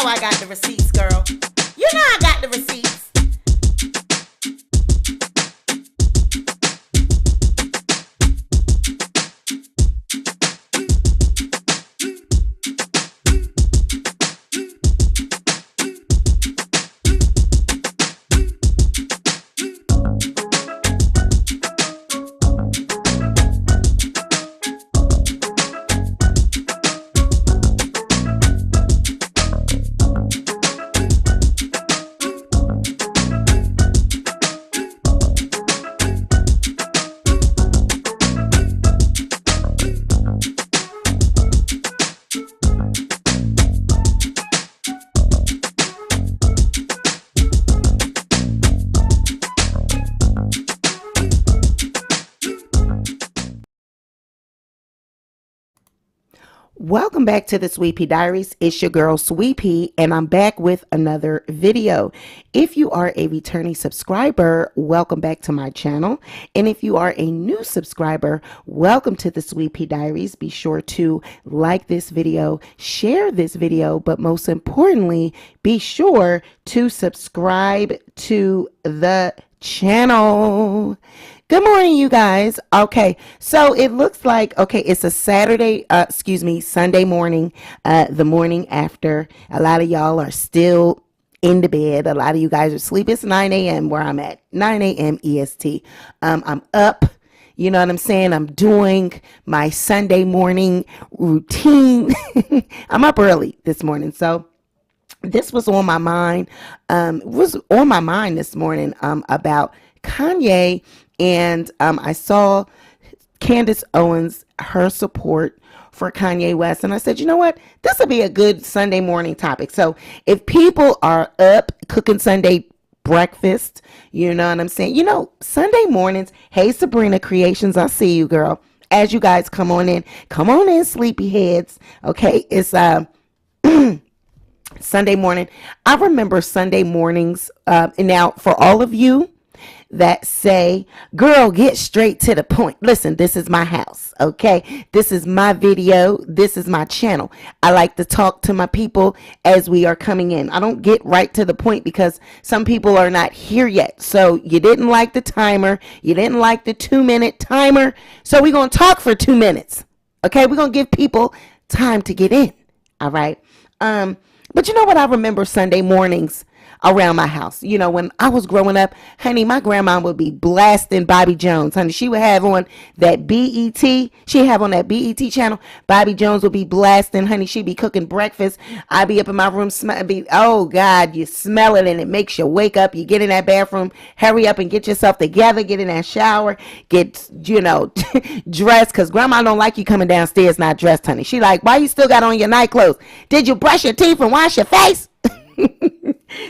know I got the receipts, girl. You know I got the receipts. Welcome back to the Sweet Pea Diaries. It's your girl Sweet Pea, and I'm back with another video. If you are a returning subscriber, welcome back to my channel. And if you are a new subscriber, welcome to the Sweet Pea Diaries. Be sure to like this video, share this video, but most importantly, be sure to subscribe to the channel. Good morning, you guys. Okay, so it looks like, it's a Sunday morning, the morning after. A lot of y'all are still in the bed. A lot of you guys are asleep. It's 9 a.m. where I'm at, 9 a.m. EST. I'm up. You know what I'm saying? I'm doing my Sunday morning routine. I'm up early this morning, so this was on my mind. This morning about Kanye. And I saw Candace Owens, her support for Kanye West. And I said, you know what? This will be a good Sunday morning topic. So if people are up cooking Sunday breakfast, you know what I'm saying? You know, Sunday mornings, hey, Sabrina Creations, I see you, girl. As you guys come on in, sleepyheads. Okay, it's Sunday morning. I remember Sunday mornings. Now, for all of you that say, girl, get straight to the point. Listen, this is my house, okay? This is my video. This is my channel. I like to talk to my people as we are coming in. I don't get right to the point because some people are not here yet. So you didn't like the timer. You didn't like the 2-minute timer. So we're going to talk for 2 minutes, okay? We're going to give people time to get in, all right? But you know what? I remember Sunday mornings around my house. You know, when I was growing up, honey, my grandma would be blasting Bobby Jones. Honey, she would have on that BET. She'd have on that BET channel. Bobby Jones would be blasting. Honey, she'd be cooking breakfast. I'd be up in my room, oh God, you smell it and it makes you wake up. You get in that bathroom, hurry up and get yourself together, get in that shower, get, dressed, because grandma don't like you coming downstairs not dressed, honey. She like, why you still got on your night clothes? Did you brush your teeth and wash your face?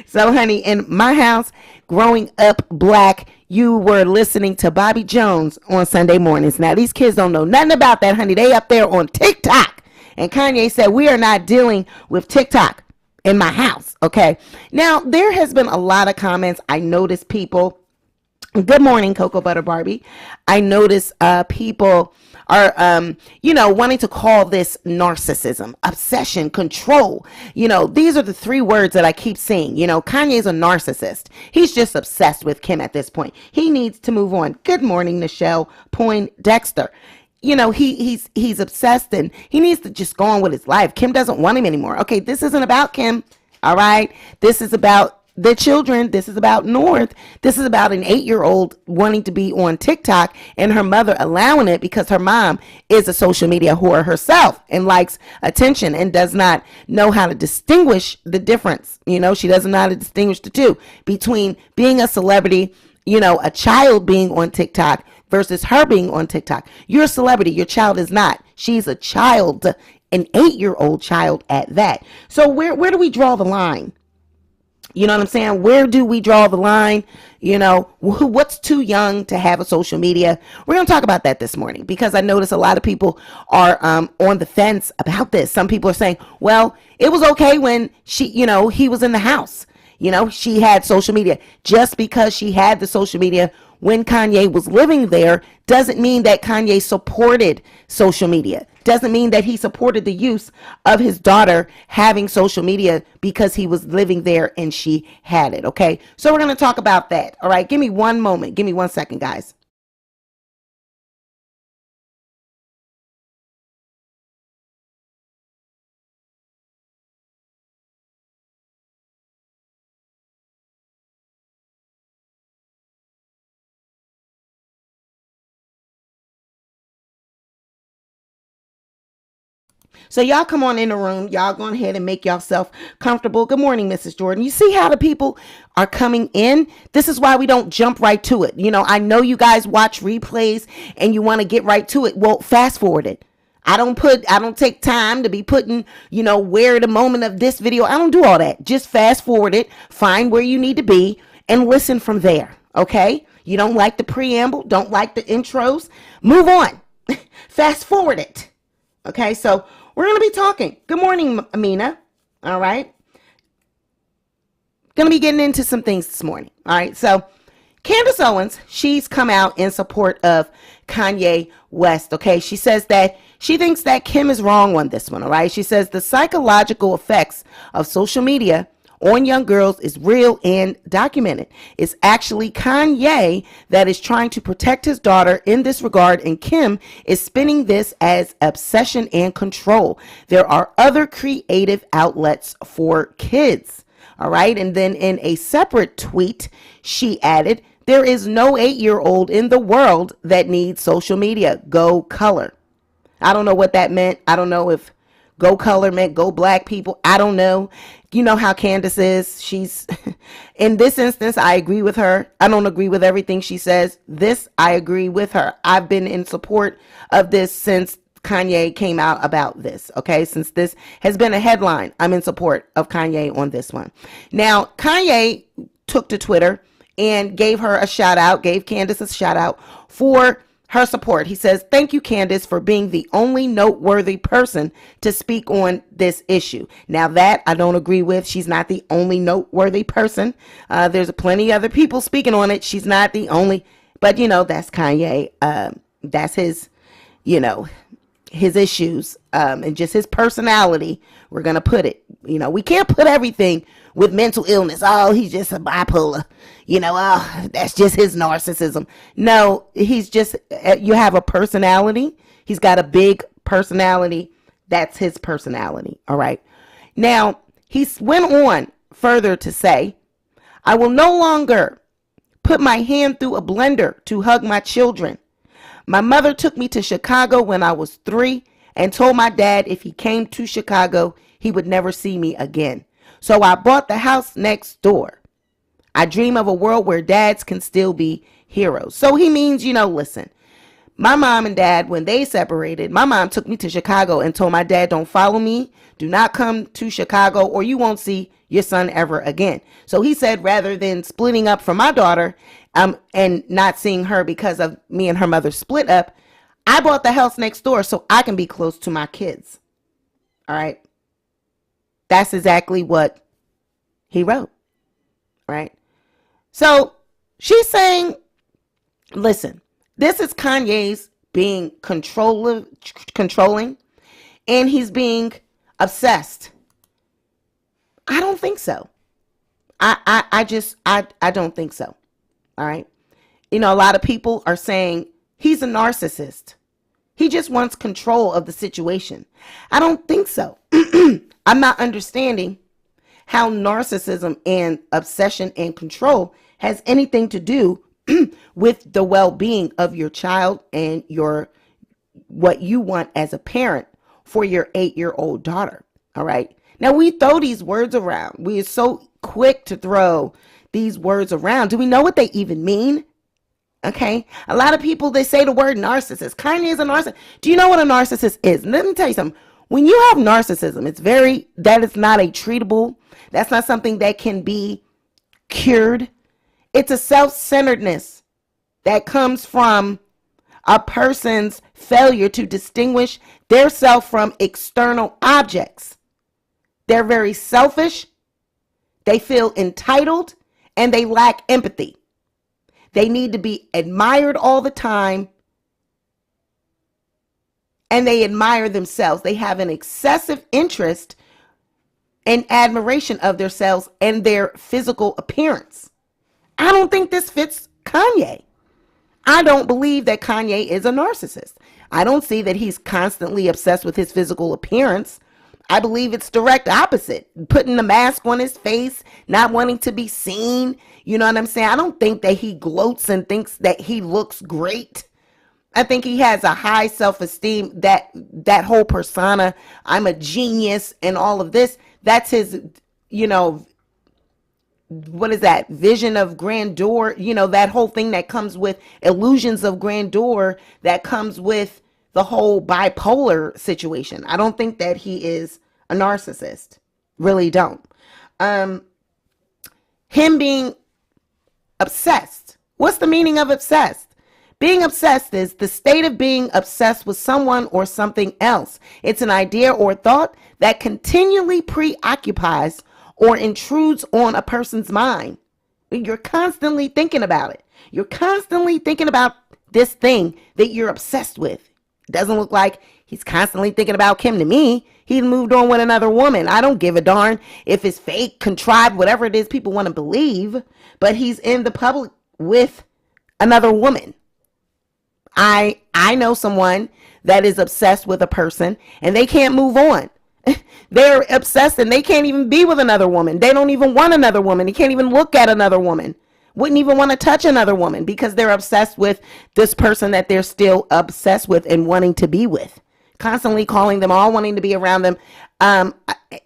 So, honey, in my house, growing up black, you were listening to Bobby Jones on Sunday mornings. Now, these kids don't know nothing about that, honey. They up there on TikTok. And Kanye said, we are not dealing with TikTok in my house, okay? Now, there has been a lot of comments. I noticed people. Good morning, Cocoa Butter Barbie. I noticed people are, wanting to call this narcissism, obsession, control. These are the 3 words that I keep seeing. Kanye's a narcissist. He's just obsessed with Kim at this point. He needs to move on. Good morning, Nichelle Poindexter. He's obsessed and he needs to just go on with his life. Kim doesn't want him anymore. Okay, this isn't about Kim. All right. This is about the children. This is about North. This is about an 8-year-old wanting to be on TikTok and her mother allowing it because her mom is a social media whore herself and likes attention and does not know how to distinguish the difference. She doesn't know how to distinguish the two between being a celebrity, a child being on TikTok versus her being on TikTok. You're a celebrity. Your child is not. She's a child, an 8-year-old child at that. So where do we draw the line? You know what I'm saying? Where do we draw the line? What's too young to have a social media? We're going to talk about that this morning because I notice a lot of people are on the fence about this. Some people are saying, well, it was okay when he was in the house. She had social media. Just because she had the social media when Kanye was living there doesn't mean that Kanye supported social media. doesn't mean that he supported the use of his daughter having social media because he was living there and she had it. Okay. So we're going to talk about that. All right. Give me one moment. Give me 1 second, guys. So y'all come on in the room. Y'all go ahead and make yourself comfortable. Good morning, Mrs. Jordan. You see how the people are coming in? This is why we don't jump right to it. You know, I know you guys watch replays and you want to get right to it. Well, fast forward it. I don't take time to be putting, where the moment of this video. I don't do all that. Just fast forward it, find where you need to be and listen from there. Okay. You don't like the preamble, don't like the intros, move on. Fast forward it. Okay. So we're going to be talking. Good morning, Amina. All right. Going to be getting into some things this morning. All right. So Candace Owens, she's come out in support of Kanye West. Okay. She says that she thinks that Kim is wrong on this one. All right. She says the psychological effects of social media on young girls is real and documented. It's actually Kanye that is trying to protect his daughter in this regard, and Kim is spinning this as obsession and control. There are other creative outlets for kids. All right. And then in a separate tweet, she added, there is no 8-year-old in the world that needs social media. Go color. I don't know what that meant. I don't know if go color meant go black people. I don't know. You know how Candace is. She's, in this instance, I agree with her. I don't agree with everything she says. This, I agree with her. I've been in support of this since Kanye came out about this. Okay. Since this has been a headline, I'm in support of Kanye on this one. Now, Kanye took to Twitter and gave her a shout out, gave Candace a shout out for her support. He says, thank you, Candace, for being the only noteworthy person to speak on this issue. Now that I don't agree with. She's not the only noteworthy person. There's plenty other people speaking on it. She's not the only, but that's Kanye. That's his, his issues, and just his personality. We're going to put it, we can't put everything with mental illness. Oh, he's just a bipolar, oh, that's just his narcissism. No, he's just, you have a personality. He's got a big personality. That's his personality. All right. Now, he went on further to say, I will no longer put my hand through a blender to hug my children. My mother took me to Chicago when I was 3 and told my dad if he came to Chicago, he would never see me again. So I bought the house next door. I dream of a world where dads can still be heroes. So he means, listen, my mom and dad, when they separated, my mom took me to Chicago and told my dad, don't follow me. Do not come to Chicago or you won't see your son ever again. So he said, rather than splitting up from my daughter, and not seeing her because of me and her mother split up, I bought the house next door so I can be close to my kids. All right. That's exactly what he wrote. Right. So she's saying, listen, this is Kanye's being controlling, and he's being obsessed. I don't think so. I don't think so. All right. A lot of people are saying he's a narcissist. He just wants control of the situation. I don't think so. I'm not understanding how narcissism and obsession and control has anything to do with the well-being of your child and what you want as a parent for your 8-year-old daughter. All right. Now we throw these words around. We are so quick to throw these words around. Do we know what they even mean? Okay. A lot of people, they say the word narcissist. Kanye is a narcissist. Do you know what a narcissist is? Let me tell you something. When you have narcissism, that is not a treatable. That's not something that can be cured. It's a self-centeredness that comes from a person's failure to distinguish their self from external objects. They're very selfish. They feel entitled and they lack empathy. They need to be admired all the time. and they admire themselves. They have an excessive interest and admiration of themselves and their physical appearance. I don't think this fits Kanye. I don't believe that Kanye is a narcissist. I don't see that he's constantly obsessed with his physical appearance. I believe it's direct opposite. Putting the mask on his face, not wanting to be seen. You know what I'm saying? I don't think that he gloats and thinks that he looks great. I think he has a high self-esteem, that whole persona. I'm a genius and all of this. That's his, what is that? Vision of grandeur, that whole thing that comes with illusions of grandeur that comes with the whole bipolar situation. I don't think that he is a narcissist. Really don't. Him being obsessed. What's the meaning of obsessed? Being obsessed is the state of being obsessed with someone or something else. It's an idea or thought that continually preoccupies or intrudes on a person's mind. You're constantly thinking about it. You're constantly thinking about this thing that you're obsessed with. It doesn't look like he's constantly thinking about Kim to me. He's moved on with another woman. I don't give a darn if it's fake, contrived, whatever it is people want to believe, but he's in the public with another woman. I know someone that is obsessed with a person and they can't move on. They're obsessed and they can't even be with another woman. They don't even want another woman. They can't even look at another woman. Wouldn't even want to touch another woman because they're obsessed with this person that they're still obsessed with and wanting to be with. Constantly calling them, all wanting to be around them.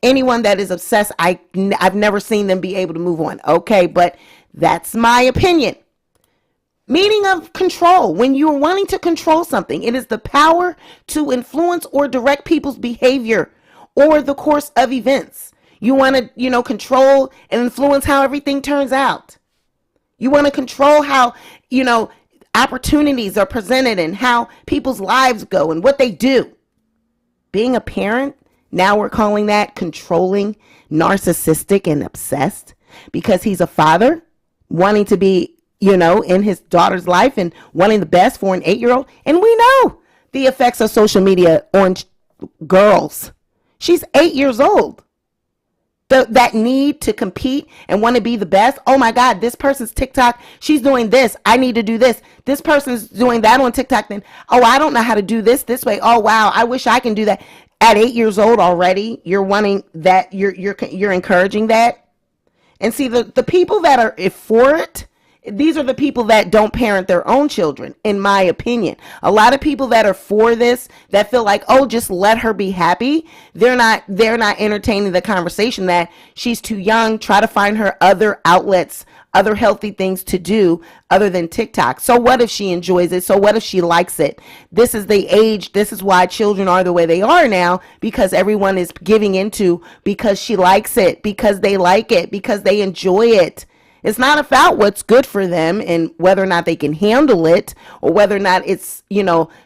Anyone that is obsessed, I've never seen them be able to move on. Okay, but that's my opinion. Meaning of control. When you're wanting to control something, it is the power to influence or direct people's behavior or the course of events. You want to, control and influence how everything turns out. You want to control how, opportunities are presented and how people's lives go and what they do. Being a parent, now we're calling that controlling, narcissistic, and obsessed because he's a father wanting to be, in his daughter's life and wanting the best for an 8-year-old. And we know the effects of social media on girls. She's 8 years old. That need to compete and want to be the best. Oh my God, this person's TikTok. She's doing this. I need to do this. This person's doing that on TikTok. Then, oh, I don't know how to do this way. Oh, wow. I wish I can do that. At 8 years old already, you're wanting that. You're encouraging that. And see, the people that are for it, these are the people that don't parent their own children, in my opinion. A lot of people that are for this, that feel like, oh, just let her be happy. They're not entertaining the conversation that she's too young. Try to find her other outlets, other healthy things to do other than TikTok. So what if she enjoys it? So what if she likes it? This is the age. This is why children are the way they are now, because everyone is giving into because she likes it, because they like it, because they enjoy it. It's not about what's good for them and whether or not they can handle it or whether or not it's,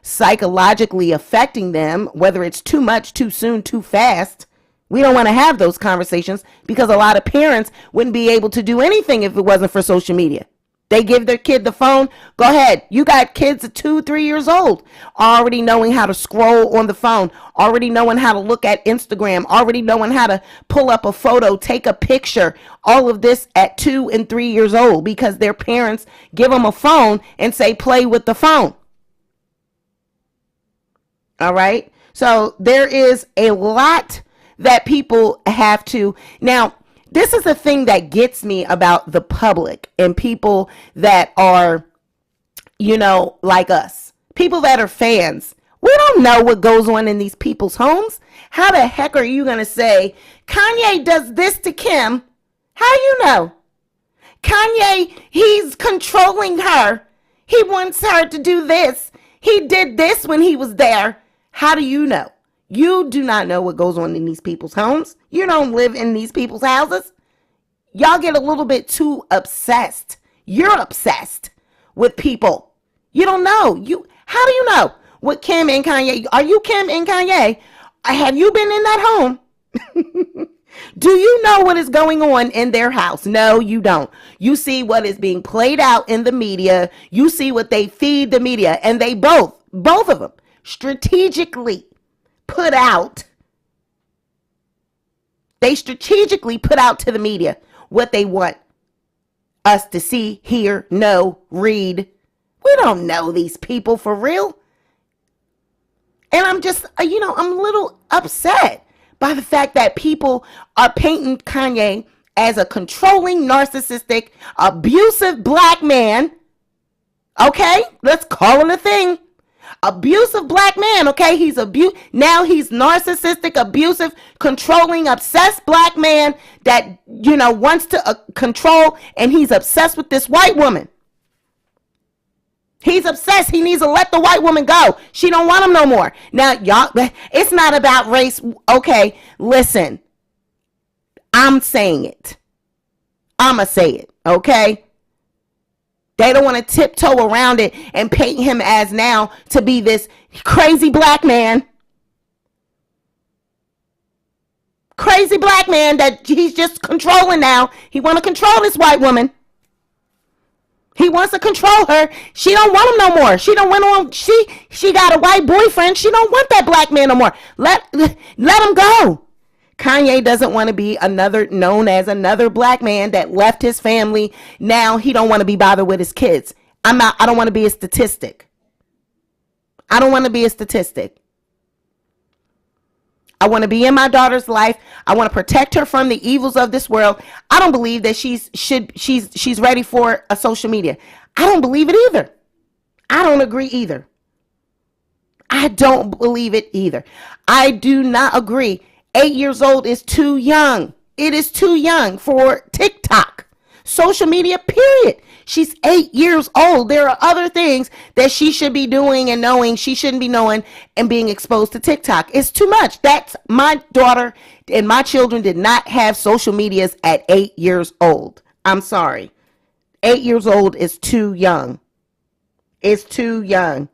psychologically affecting them, whether it's too much, too soon, too fast. We don't want to have those conversations because a lot of parents wouldn't be able to do anything if it wasn't for social media. They give their kid the phone. Go ahead. You got kids at 2, 3 years old already knowing how to scroll on the phone, already knowing how to look at Instagram, already knowing how to pull up a photo, take a picture. All of this at 2 and 3 years old because their parents give them a phone and say, play with the phone. All right. So there is a lot that people have to. Now, this is the thing that gets me about the public and people that are, like us, people that are fans. We don't know what goes on in these people's homes. How the heck are you going to say Kanye does this to Kim? How you know? Kanye, he's controlling her. He wants her to do this. He did this when he was there. How do you know? You do not know what goes on in these people's homes. You don't live in these people's houses. Y'all get a little bit too obsessed. You're obsessed with people. You don't know. How do you know what Kim and Kanye? Are you Kim and Kanye? Have you been in that home? Do you know what is going on in their house? No, you don't. You see what is being played out in the media. You see what they feed the media. And they both of them, strategically put out to the media what they want us to see, hear, know, read. We don't know these people for real. And I'm just, I'm a little upset by the fact that people are painting Kanye as a controlling, narcissistic, abusive black man. Okay? Let's call it a thing. Abusive black man, okay? Now he's narcissistic, abusive, controlling, obsessed black man that, wants to control, and he's obsessed with this white woman. He's obsessed. He needs to let the white woman go. She don't want him no more. Now, y'all, it's not about race. Okay, listen. I'm saying it. I'ma say it, okay? They don't want to tiptoe around it and paint him as now to be this crazy black man. Crazy black man that he's just controlling now. He want to control this white woman. He wants to control her. She don't want him no more. She don't want him. She got a white boyfriend. She don't want that black man no more. Let him go. Kanye doesn't want to be known as another black man that left his family. Now he don't want to be bothered with his kids. I don't want to be a statistic. I don't want to be a statistic. I want to be in my daughter's life. I want to protect her from the evils of this world. I don't believe that she's ready for a social media. I don't believe it either. I don't agree either. I don't believe it either. I do not agree. 8 years old is too young. It is too young for TikTok. Social media, period. She's 8 years old. There are other things that she should be doing and knowing. She shouldn't be knowing and being exposed to TikTok. It's too much. That's my daughter and my children did not have social medias at 8 years old. I'm sorry. 8 years old is too young. It's too young.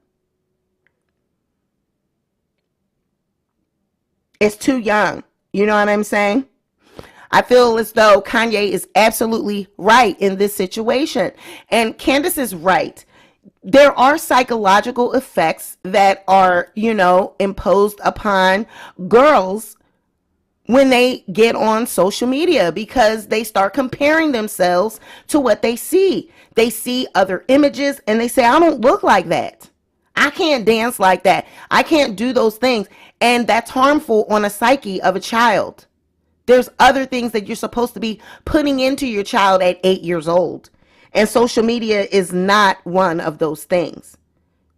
It's too young. You know what I'm saying? I feel as though Kanye is absolutely right in this situation. And Candace is right. There are psychological effects that are, imposed upon girls when they get on social media because they start comparing themselves to what they see. They see other images and they say, I don't look like that. I can't dance like that. I can't do those things. And that's harmful on a psyche of a child. There's other things that you're supposed to be putting into your child at 8 years old. And social media is not one of those things.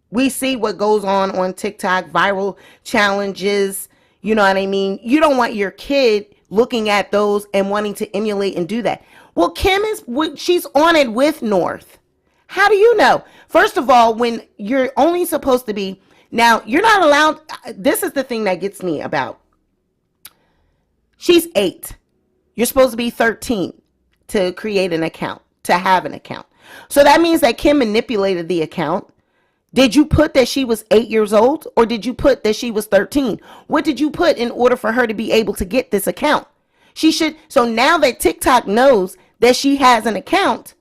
We see what goes on TikTok, viral challenges. You know what I mean? You don't want your kid looking at those and wanting to emulate and do that. Well, she's on it with North. How do you know? First of all, when you're only supposed to be, now you're not allowed, this is the thing that gets me about. She's 8. You're supposed to be 13 to create an account, to have an account. So that means that Kim manipulated the account. Did you put that she was 8 years old or did you put that she was 13? What did you put in order for her to be able to get this account? So now that TikTok knows that she has an account,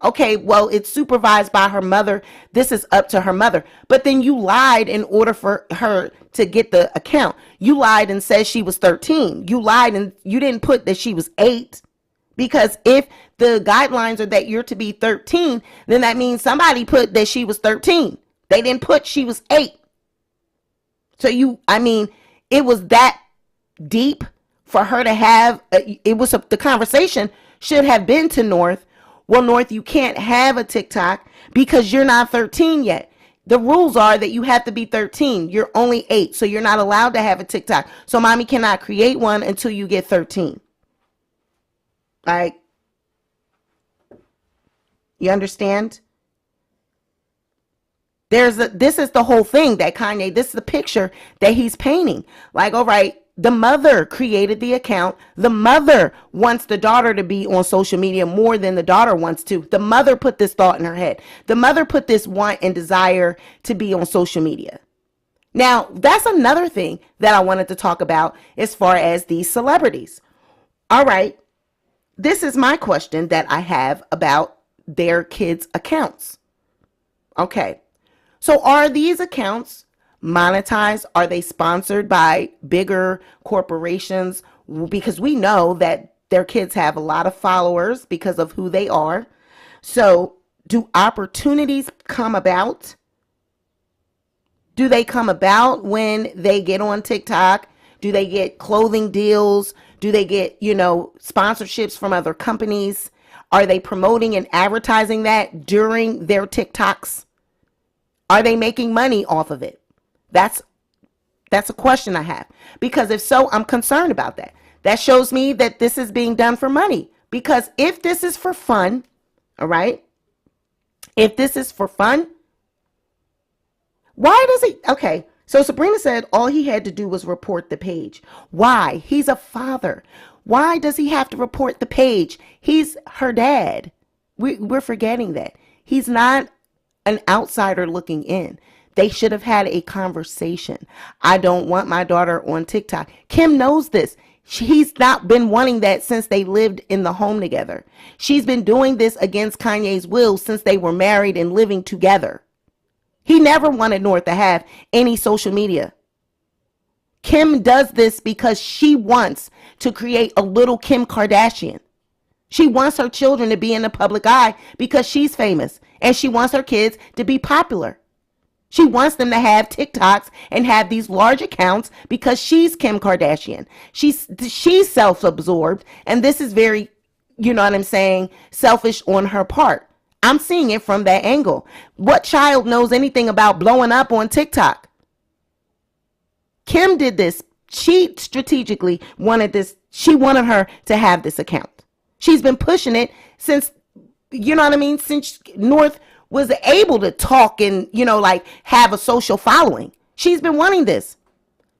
okay, well, it's supervised by her mother. This is up to her mother. But then you lied in order for her to get the account. You lied and said she was 13. You lied and you didn't put that she was 8. Because if the guidelines are that you're to be 13, then that means somebody put that she was 13. They didn't put she was 8. So it was that deep for her to have, the conversation should have been to North. Well, North, you can't have a TikTok because you're not 13 yet. The rules are that you have to be 13. You're only 8, so you're not allowed to have a TikTok. So mommy cannot create one until you get 13. Like, you understand? This is the whole thing that Kanye, this is the picture that he's painting. Like, all right, the mother created the account. The mother wants the daughter to be on social media more than the daughter wants to. The mother put this thought in her head. The mother put this want and desire to be on social media. Now, that's another thing that I wanted to talk about as far as these celebrities. All right, this is my question that I have about their kids' accounts. Okay, so are these accounts monetized? Are they sponsored by bigger corporations? Because we know that their kids have a lot of followers because of who they are. So do opportunities come about? Do they come about when they get on TikTok? Do they get clothing deals? Do they get, sponsorships from other companies? Are they promoting and advertising that during their TikToks? Are they making money off of it? That's a question I have. Because if so, I'm concerned about that. That shows me that this is being done for money. Because if this is for fun, all right? If this is for fun, why does he? Okay, so Sabrina said all he had to do was report the page. Why? He's a father. Why does he have to report the page? He's her dad. We're forgetting that. He's not an outsider looking in. They should have had a conversation. I don't want my daughter on TikTok. Kim knows this. He's not been wanting that since they lived in the home together. She's been doing this against Kanye's will since they were married and living together. He never wanted North to have any social media. Kim does this because she wants to create a little Kim Kardashian. She wants her children to be in the public eye because she's famous, and she wants her kids to be popular. She wants them to have TikToks and have these large accounts because she's Kim Kardashian. She's self-absorbed, and this is very, selfish on her part. I'm seeing it from that angle. What child knows anything about blowing up on TikTok? Kim did this. She strategically wanted this. She wanted her to have this account. She's been pushing it since, since North was able to talk and, have a social following. She's been wanting this.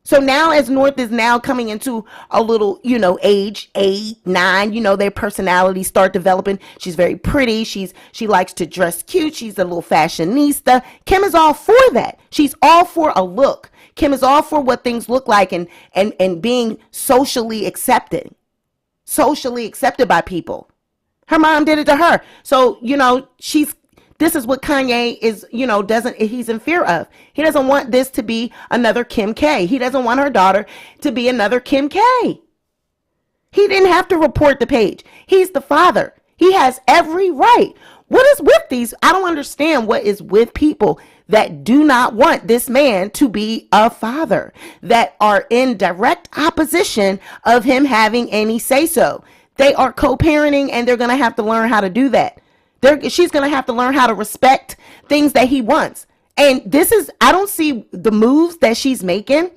So now as North is now coming into a little, age 8, 9, their personalities start developing. She's very pretty. She likes to dress cute. She's a little fashionista. Kim is all for that. She's all for a look. Kim is all for what things look like and being socially accepted by people. Her mom did it to her. So, this is what Kanye is, he's in fear of. He doesn't want this to be another Kim K. He doesn't want her daughter to be another Kim K. He didn't have to report the page. He's the father. He has every right. What is with these? I don't understand what is with people that do not want this man to be a father, that are in direct opposition of him having any say-so. They are co-parenting, and they're going to have to learn how to do that. She's going to have to learn how to respect things that he wants. And I don't see the moves that she's making.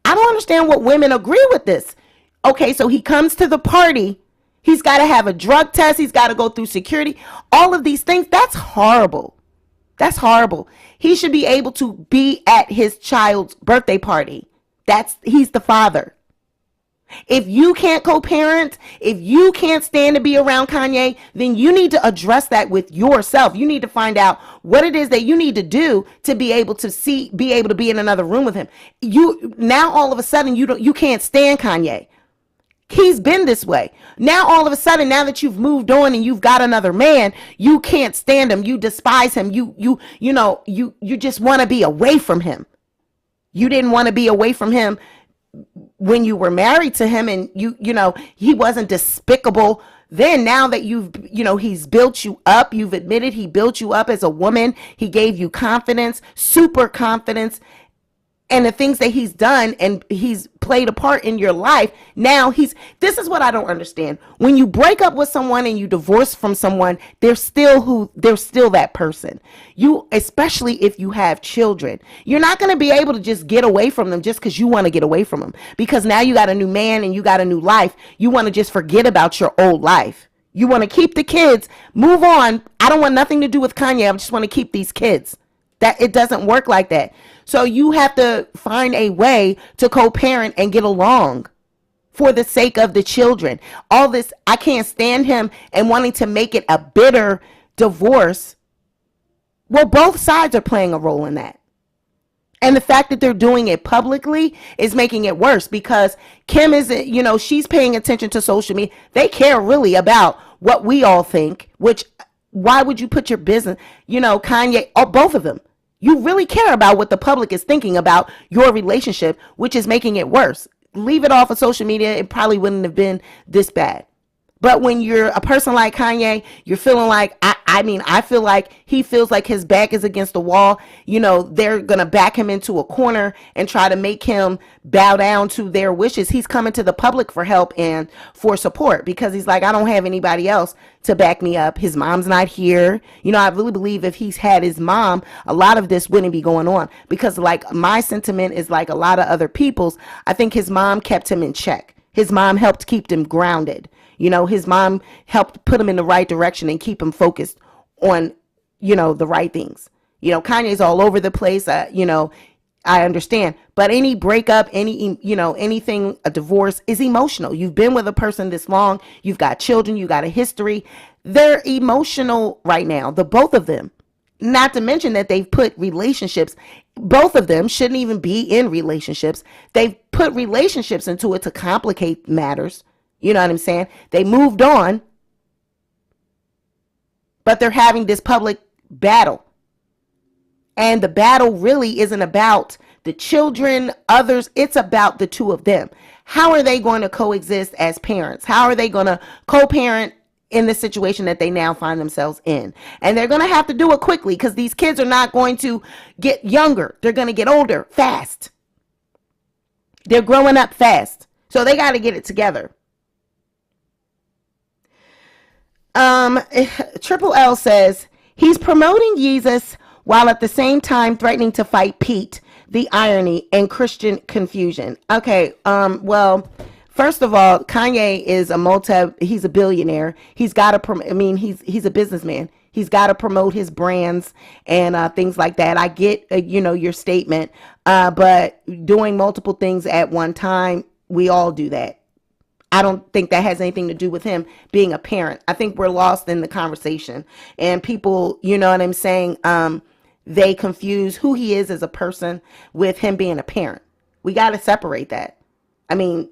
I don't understand what women agree with this. Okay, so he comes to the party. He's got to have a drug test. He's got to go through security. All of these things. That's horrible. That's horrible. He should be able to be at his child's birthday party. He's the father. If you can't co-parent, if you can't stand to be around Kanye, then you need to address that with yourself. You need to find out what it is that you need to do to be able to be in another room with him. Now all of a sudden you can't stand Kanye. He's been this way. Now all of a sudden, now that you've moved on and you've got another man, you can't stand him. You despise him. You just want to be away from him. You didn't want to be away from him when you were married to him, and he wasn't despicable then. Now that he's built you up, you've admitted he built you up as a woman. He gave you confidence, super confidence, and the things that he's done, and he's played a part in your life. Now this is what I don't understand. When you break up with someone and you divorce from someone, they're still that person. Especially if you have children, you're not going to be able to just get away from them just because you want to get away from them, because now you got a new man and you got a new life. You want to just forget about your old life. You want to keep the kids, move on. I don't want nothing to do with Kanye. I just want to keep these kids. That it doesn't work like that. So you have to find a way to co-parent and get along for the sake of the children. All this, I can't stand him and wanting to make it a bitter divorce. Well, both sides are playing a role in that. And the fact that they're doing it publicly is making it worse, because Kim isn't, she's paying attention to social media. They care really about what we all think, which, why would you put your business, Kanye, both of them. You really care about what the public is thinking about your relationship, which is making it worse. Leave it off of social media, it probably wouldn't have been this bad. But when you're a person like Kanye, you're feeling like, I feel like he feels like his back is against the wall. They're going to back him into a corner and try to make him bow down to their wishes. He's coming to the public for help and for support because he's like, I don't have anybody else to back me up. His mom's not here. I really believe if he's had his mom, a lot of this wouldn't be going on because like my sentiment is like a lot of other people's. I think his mom kept him in check. His mom helped keep him grounded. His mom helped put him in the right direction and keep him focused on, the right things. Kanye's all over the place. I understand. But any breakup, anything, a divorce is emotional. You've been with a person this long. You've got children. You got a history. They're emotional right now, the both of them. Not to mention that they've put relationships, both of them shouldn't even be in relationships. They've put relationships into it to complicate matters. You know what I'm saying? They moved on, but they're having this public battle. And the battle really isn't about the children, others. It's about the two of them. How are they going to coexist as parents? How are they going to co-parent in the situation that they now find themselves in? And they're going to have to do it quickly because these kids are not going to get younger. They're going to get older fast. They're growing up fast. So they got to get it together. Triple L says he's promoting Jesus while at the same time threatening to fight Pete. The irony and Christian confusion. Okay. Well, first of all, Kanye is he's a billionaire. He's got to, he's a businessman. He's got to promote his brands and things like that. I get, your statement, but doing multiple things at one time, we all do that. I don't think that has anything to do with him being a parent. I think we're lost in the conversation and people, you know what I'm saying? They confuse who he is as a person with him being a parent. We got to separate that. You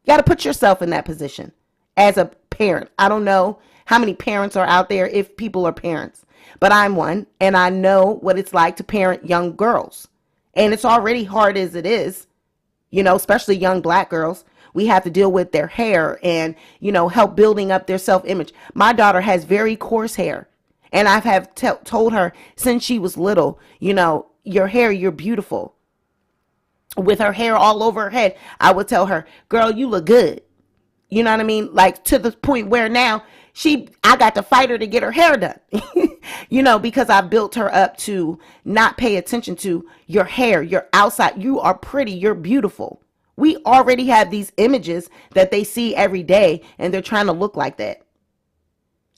got to put yourself in that position as a parent. I don't know how many parents are out there if people are parents, but I'm one and I know what it's like to parent young girls. And it's already hard as it is, especially young black girls. We have to deal with their hair and, help building up their self-image. My daughter has very coarse hair. And I have told her since she was little, your hair, you're beautiful. With her hair all over her head, I would tell her, girl, you look good. You know what I mean? Like to the point where now I got to fight her to get her hair done, because I built her up to not pay attention to your hair, your outside. You are pretty. You're beautiful. We already have these images that they see every day and they're trying to look like that.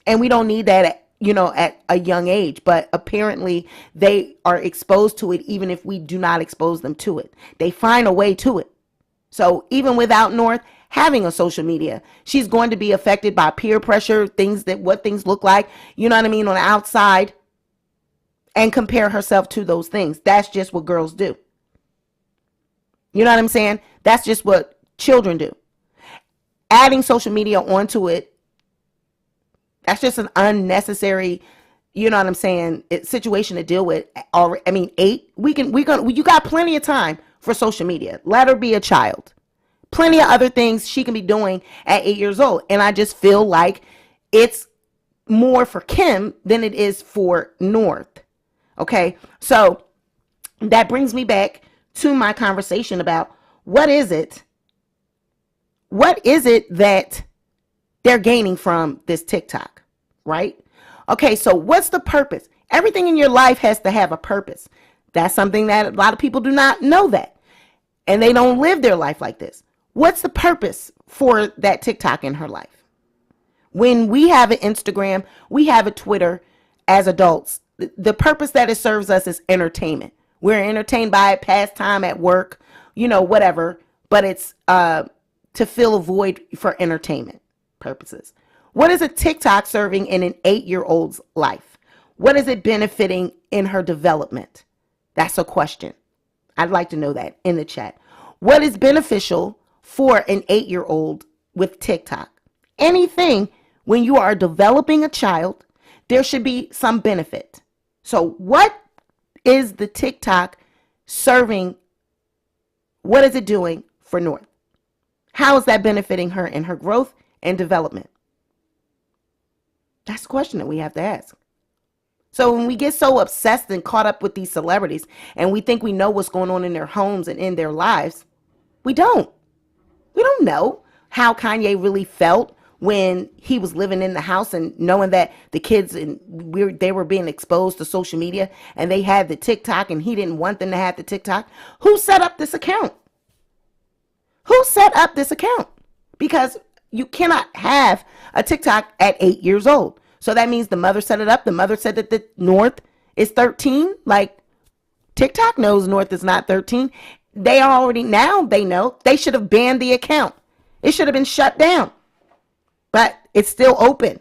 And we don't need that, at a young age, but apparently they are exposed to it even if we do not expose them to it. They find a way to it. So even without North having a social media, she's going to be affected by peer pressure, what things look like, on the outside, and compare herself to those things. That's just what girls do. You know what I'm saying? That's just what children do. Adding social media onto it, that's just an unnecessary, you situation to deal with. You got plenty of time for social media. Let her be a child. Plenty of other things she can be doing at 8 years old. And I just feel like it's more for Kim than it is for North. Okay. So that brings me back to my conversation about what is it that they're gaining from this TikTok, right? Okay, so what's the purpose? Everything in your life has to have a purpose. That's something that a lot of people do not know that. And they don't live their life like this. What's the purpose for that TikTok in her life? When we have an Instagram, we have a Twitter as adults, the purpose that it serves us is entertainment. We're entertained by it, pastime at work, whatever, but it's to fill a void for entertainment purposes. What is a TikTok serving in an 8-year-old's life? What is it benefiting in her development? That's a question. I'd like to know that in the chat. What is beneficial for an 8-year-old with TikTok? Anything when you are developing a child, there should be some benefit. So what is the TikTok serving? What is it doing for North? How is that benefiting her in her growth and development? That's the question that we have to ask. So when we get so obsessed and caught up with these celebrities and we think we know what's going on in their homes and in their lives, we don't. We don't know how Kanye really felt when he was living in the house and knowing that the kids they were being exposed to social media and they had the TikTok and he didn't want them to have the TikTok. Who set up this account? Who set up this account? Because you cannot have a TikTok at 8 years old. So that means the mother set it up. The mother said that the North is 13. Like, TikTok knows North is not 13. They already, now they know. They should have banned the account. It should have been shut down. But it's still open.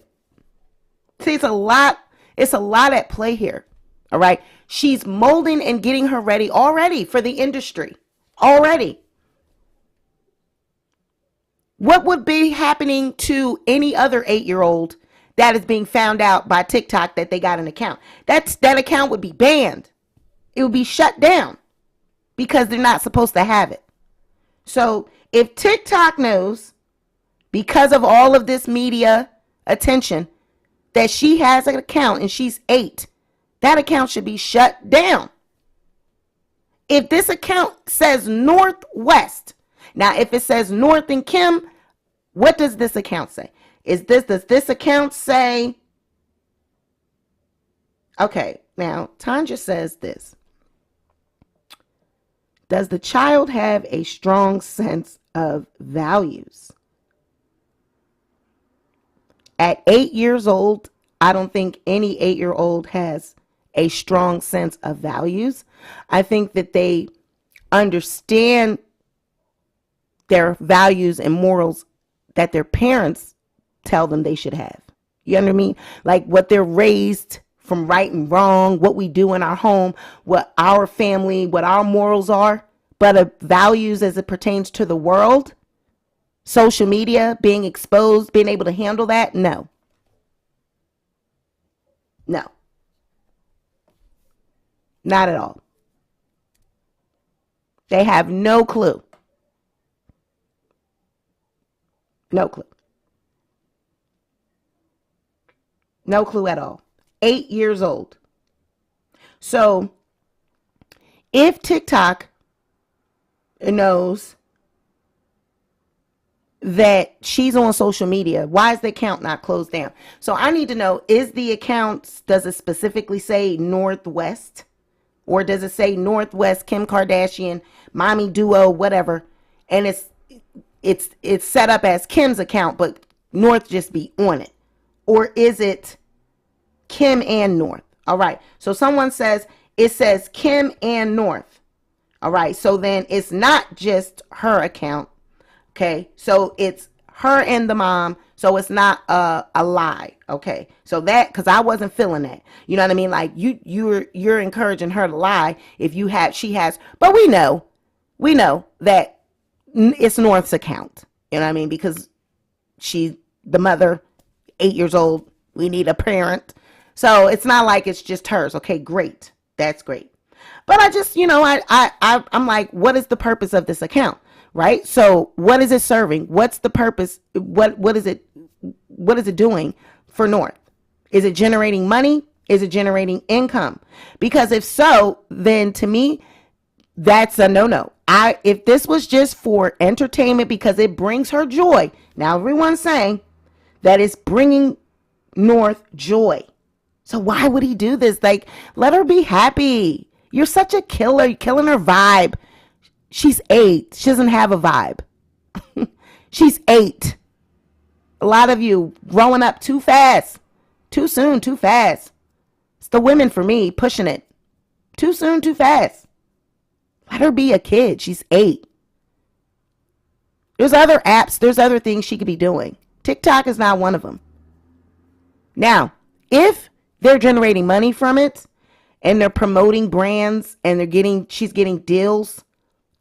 See, it's a lot at play here. All right. She's molding and getting her ready already for the industry. Already. What would be happening to any other 8-year-old that is being found out by TikTok that they got an account? That account would be banned. It would be shut down because they're not supposed to have it. So if TikTok knows, because of all of this media attention, that she has an account and she's 8, that account should be shut down. If this account says Northwest, now if it says North and Kim, what does this account say? Does this account say, okay, now Tanja says this. Does the child have a strong sense of values? At 8 years old, I don't think any 8-year-old has a strong sense of values. I think that they understand their values and morals that their parents tell them they should have. You know what I mean? Like what they're raised from right and wrong, what we do in our home, what our family, what our morals are. But values as it pertains to the world, social media, being exposed, being able to handle that, no. No. Not at all. They have no clue. No clue. No clue at all. 8 years old. So if TikTok knows that she's on social media, why is the account not closed down? So I need to know, is the account, does it specifically say Northwest? Or does it say Northwest, Kim Kardashian, Mommy Duo, whatever? And it's set up as Kim's account, but North just be on it. Or is it Kim and North? All right. So someone says, it says Kim and North. All right. So then it's not just her account. Okay. So it's her and the mom. So it's not a lie. Okay. So that, because I wasn't feeling that. You know what I mean? Like you're encouraging her to lie if she has, but we know that it's North's account. You know what I mean? Because the mother, 8 years old, we need a parent. So it's not like it's just hers. Okay, great. That's great. But I just, I'm like, what is the purpose of this account? Right? So what is it serving? What's the purpose? What is it doing for North? Is it generating money? Is it generating income? Because if so, then to me, that's a no-no. If this was just for entertainment because it brings her joy. Now everyone's saying that it's bringing North joy. So why would he do this? Like, let her be happy. You're such a killer. You're killing her vibe. She's 8. She doesn't have a vibe. She's 8. A lot of you growing up too fast. Too soon, too fast. It's the women for me pushing it. Too soon, too fast. Let her be a kid. She's 8. There's other apps. There's other things she could be doing. TikTok is not one of them. Now, if they're generating money from it and they're promoting brands and she's getting deals,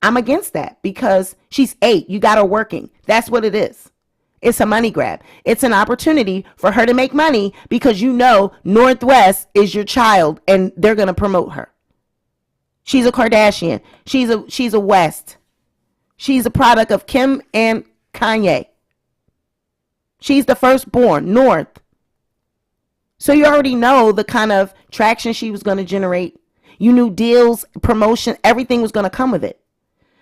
I'm against that because she's 8. You got her working. That's what it is. It's a money grab. It's an opportunity for her to make money because Northwest is your child and they're going to promote her. She's a Kardashian. She's a West. She's a product of Kim and Kanye. She's the firstborn, North. So you already know the kind of traction she was going to generate. You knew deals, promotion, everything was going to come with it.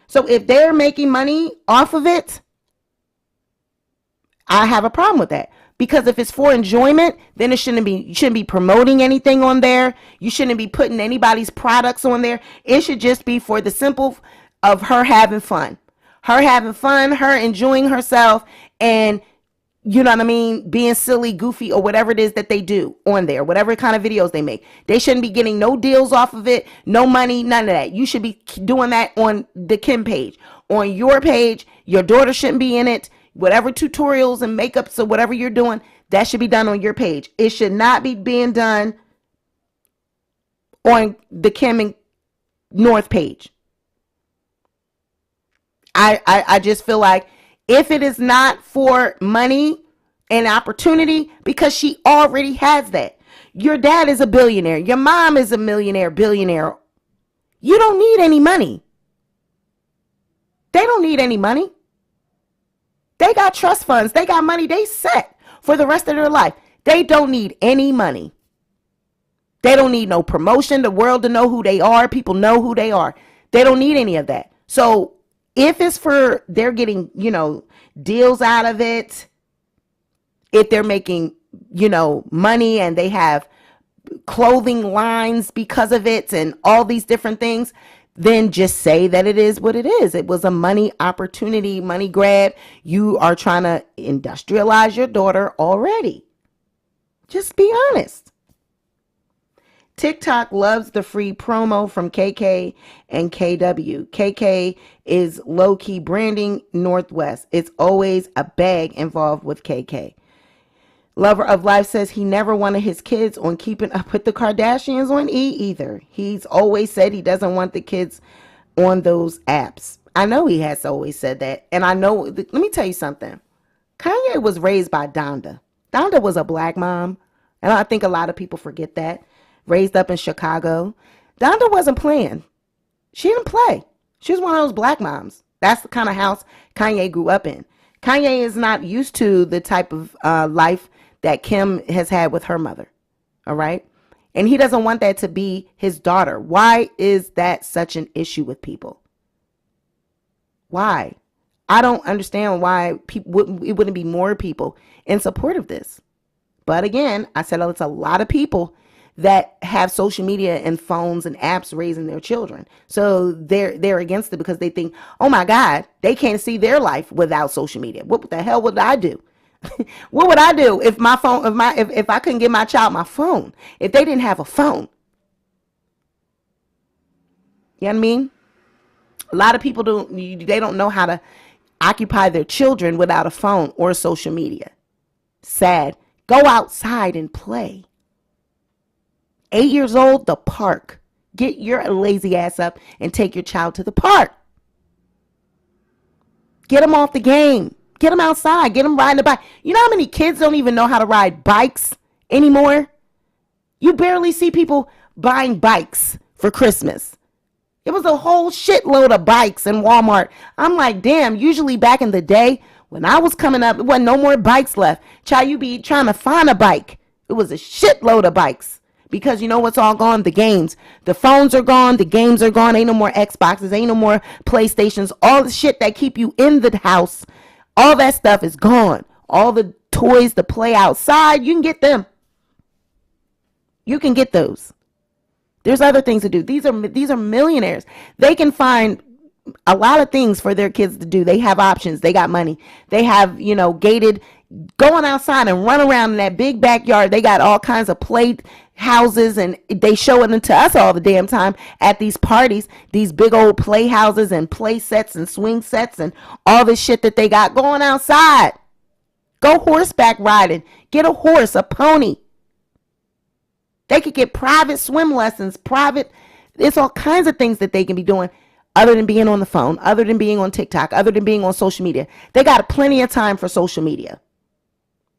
So if they're making money off of it, I have a problem with that. Because if it's for enjoyment, then you shouldn't be promoting anything on there. You shouldn't be putting anybody's products on there. It should just be for the simple of her having fun. Her having fun, her enjoying herself, and you know what I mean, being silly, goofy, or whatever it is that they do on there, whatever kind of videos they make. They shouldn't be getting no deals off of it, no money, none of that. You should be doing that on the Kim page. On your page, your daughter shouldn't be in it. Whatever tutorials and makeups or whatever you're doing, that should be done on your page. It should not be being done on the Kim and North page. I just feel like if it is not for money and opportunity, because she already has that. Your dad is a billionaire. Your mom is a millionaire, billionaire. You don't need any money. They don't need any money. They got trust funds. They got money. They set for the rest of their life. They don't need any money. They don't need no promotion. The world to know who they are. People know who they are. They don't need any of that. So if it's for, they're getting, deals out of it, if they're making, money and they have clothing lines because of it and all these different things, then just say that it is what it is. It was a money opportunity, money grab. You are trying to industrialize your daughter already. Just be honest. TikTok loves the free promo from KK and KW. KK is low-key branding Northwest. It's always a bag involved with KK. Lover of Life says he never wanted his kids on Keeping Up with the Kardashians on E either. He's always said he doesn't want the kids on those apps. I know he has always said that. And I know, let me tell you something. Kanye was raised by Donda. Donda was a black mom. And I think a lot of people forget that. Raised up in Chicago. Donda wasn't playing. She didn't play. She was one of those black moms. That's the kind of house Kanye grew up in. Kanye is not used to the type of life that Kim has had with her mother. All right. And he doesn't want that to be his daughter. Why is that such an issue with people? Why? I don't understand why it wouldn't be more people in support of this. But again, I said it's a lot of people that have social media and phones and apps raising their children. So they're against it because they think, oh my God, they can't see their life without social media. What the hell would I do? What would I do if my phone, if I couldn't give my child my phone, if they didn't have a phone? You know what I mean? A lot of people they don't know how to occupy their children without a phone or social media. Sad. Go outside and play. 8 years old, the park. Get your lazy ass up and take your child to the park. Get them off the game. Get them outside. Get them riding the bike. You know how many kids don't even know how to ride bikes anymore? You barely see people buying bikes for Christmas. It was a whole shitload of bikes in Walmart. I'm like, damn, usually back in the day when I was coming up, it wasn't no more bikes left. Child, you be trying to find a bike. It was a shitload of bikes. Because you know what's all gone? The games. The phones are gone. The games are gone. Ain't no more Xboxes. Ain't no more PlayStations. All the shit that keep you in the house. All that stuff is gone. All the toys to play outside. You can get them. You can get those. There's other things to do. These are millionaires. They can find a lot of things for their kids to do. They have options. They got money. They have, gated, going outside and run around in that big backyard. They got all kinds of play houses, and they show it to us all the damn time at these parties, these big old play houses and play sets and swing sets and all this shit that they got going outside. Go horseback riding. Get a horse, a pony. They could get private swim lessons, there's all kinds of things that they can be doing other than being on the phone, other than being on TikTok, other than being on social media. They got plenty of time for social media.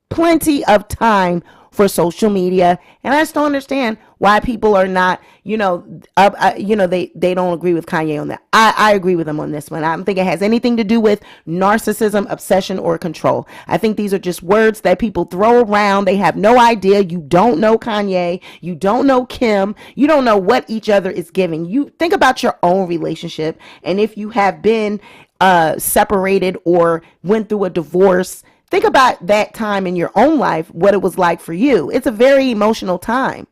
Plenty of time for social media. And I just don't understand why people are not, they don't agree with Kanye on that. I agree with him on this one. I don't think it has anything to do with narcissism, obsession, or control. I think these are just words that people throw around. They have no idea. You don't know Kanye. You don't know Kim. You don't know what each other is giving. You think about your own relationship. And if you have been separated or went through a divorce, think about that time in your own life, what it was like for you. It's a very emotional time.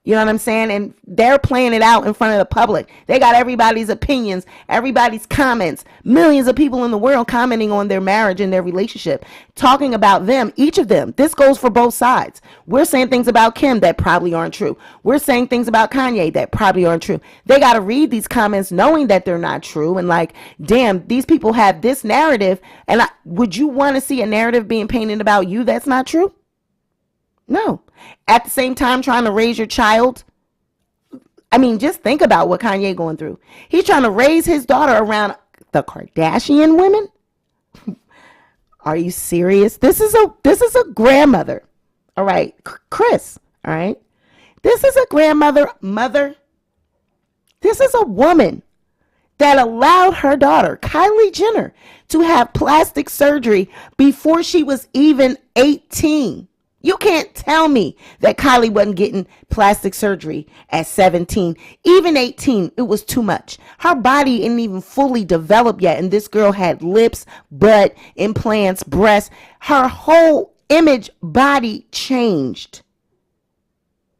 You know what I'm saying? And they're playing it out in front of the public. They got everybody's opinions, everybody's comments, millions of people in the world commenting on their marriage and their relationship, talking about them, each of them. This goes for both sides. We're saying things about Kim that probably aren't true. We're saying things about Kanye that probably aren't true. They got to read these comments knowing that they're not true. And like, damn, these people have this narrative. And would you want to see a narrative being painted about you that's not true? No. At the same time, trying to raise your child. I mean, just think about what Kanye going through. He's trying to raise his daughter around the Kardashian women. Are you serious? This is a grandmother. All right, Chris. All right. This is a grandmother, mother. This is a woman that allowed her daughter, Kylie Jenner, to have plastic surgery before she was even 18. You can't tell me that Kylie wasn't getting plastic surgery at 17. Even 18, it was too much. Her body isn't even fully developed yet. And this girl had lips, butt, implants, breasts. Her whole image, body changed.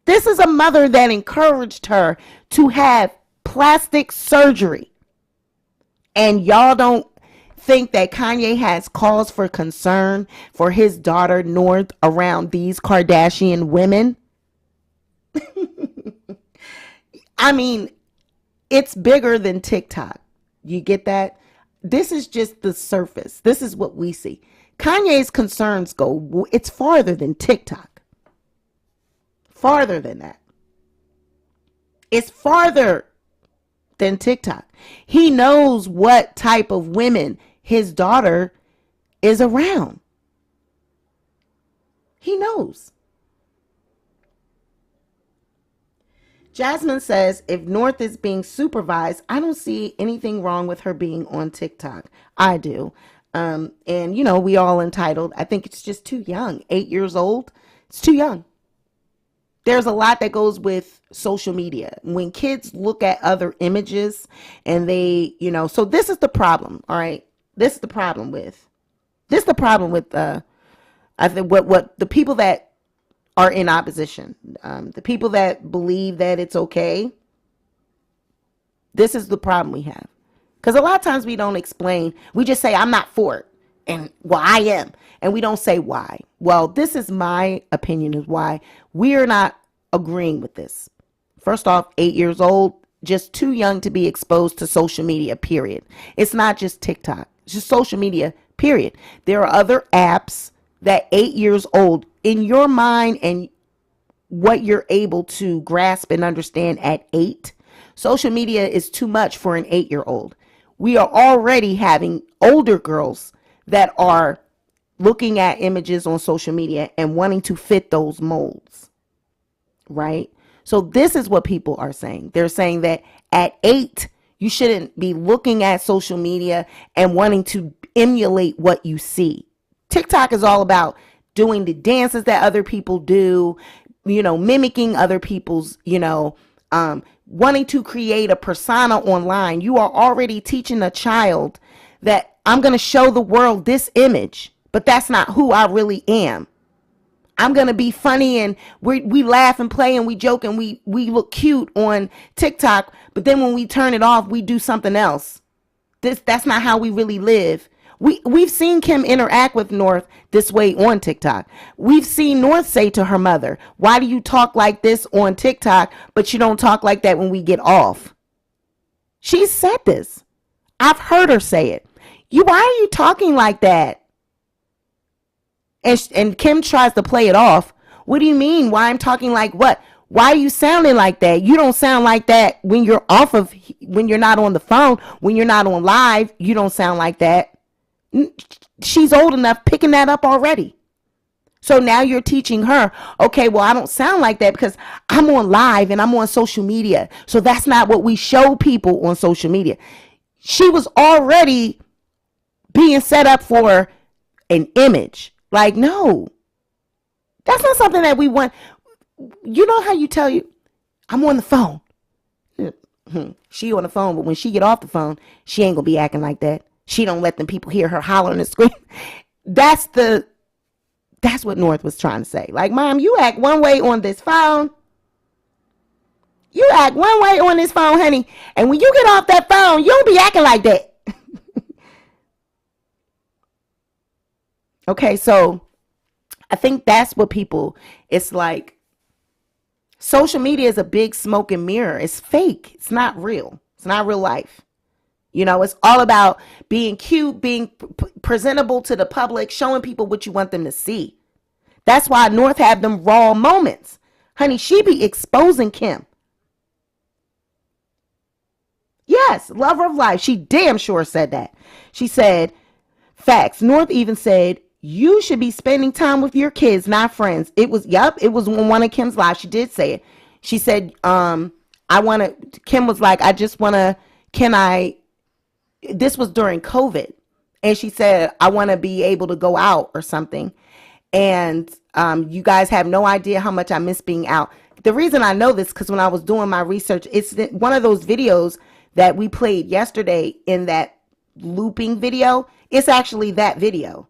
This is a mother that encouraged her to have plastic surgery. And y'all don't think that Kanye has cause for concern for his daughter North around these Kardashian women? I mean, it's bigger than TikTok. You get that? This is just the surface. This is what we see. Kanye's concerns go, it's farther than TikTok. Farther than that. It's farther than TikTok. He knows what type of women his daughter is around. He knows. Jasmine says, if North is being supervised, I don't see anything wrong with her being on TikTok. I do. And, we all entitled. I think it's just too young. 8 years old. It's too young. There's a lot that goes with social media. When kids look at other images and they, so this is the problem. All right. This is the problem with I think what the people that are in opposition, the people that believe that it's okay. This is the problem we have. Because a lot of times we don't explain. We just say, I'm not for it. And well, I am. And we don't say why. Well, this is my opinion of why we are not agreeing with this. First off, 8 years old, just too young to be exposed to social media, period. It's not just TikTok. It's just social media, period. There are other apps that 8 years old, in your mind and what you're able to grasp and understand at 8, social media is too much for an 8-year-old. We are already having older girls that are looking at images on social media and wanting to fit those molds, right? So this is what people are saying. They're saying that at 8, you shouldn't be looking at social media and wanting to emulate what you see. TikTok is all about doing the dances that other people do, mimicking other people's, wanting to create a persona online. You are already teaching a child that I'm going to show the world this image, but that's not who I really am. I'm going to be funny and we laugh and play and we joke and we look cute on TikTok. But then when we turn it off, we do something else. That's not how we really live. We've seen Kim interact with North this way on TikTok. We've seen North say to her mother, why do you talk like this on TikTok, but you don't talk like that when we get off? She said this. I've heard her say it. Why are you talking like that? And Kim tries to play it off. What do you mean? Why I'm talking like what? Why are you sounding like that? You don't sound like that when you're when you're not on the phone, when you're not on live, you don't sound like that. She's old enough picking that up already. So now you're teaching her, okay, well, I don't sound like that because I'm on live and I'm on social media. So that's not what we show people on social media. She was already being set up for an image. Like, no, that's not something that we want. You know how you tell you, I'm on the phone. She on the phone, but when she get off the phone, she ain't gonna be acting like that. She don't let them people hear her hollering and scream. That's what North was trying to say. Like, Mom, you act one way on this phone. You act one way on this phone, honey. And when you get off that phone, you don't be acting like that. Okay, so I think that's what it's like. Social media is a big smoke and mirror. It's fake. It's not real. It's not real life. It's all about being cute, being presentable to the public, showing people what you want them to see. That's why North had them raw moments. Honey, she be exposing Kim. Yes, lover of life. She damn sure said that. She said, facts. North even said, you should be spending time with your kids, not friends. It was on one of Kim's lives. She did say it. She said, Kim was like, this was during COVID. And she said, I want to be able to go out or something. And you guys have no idea how much I miss being out. The reason I know this, because when I was doing my research, it's one of those videos that we played yesterday in that looping video. It's actually that video.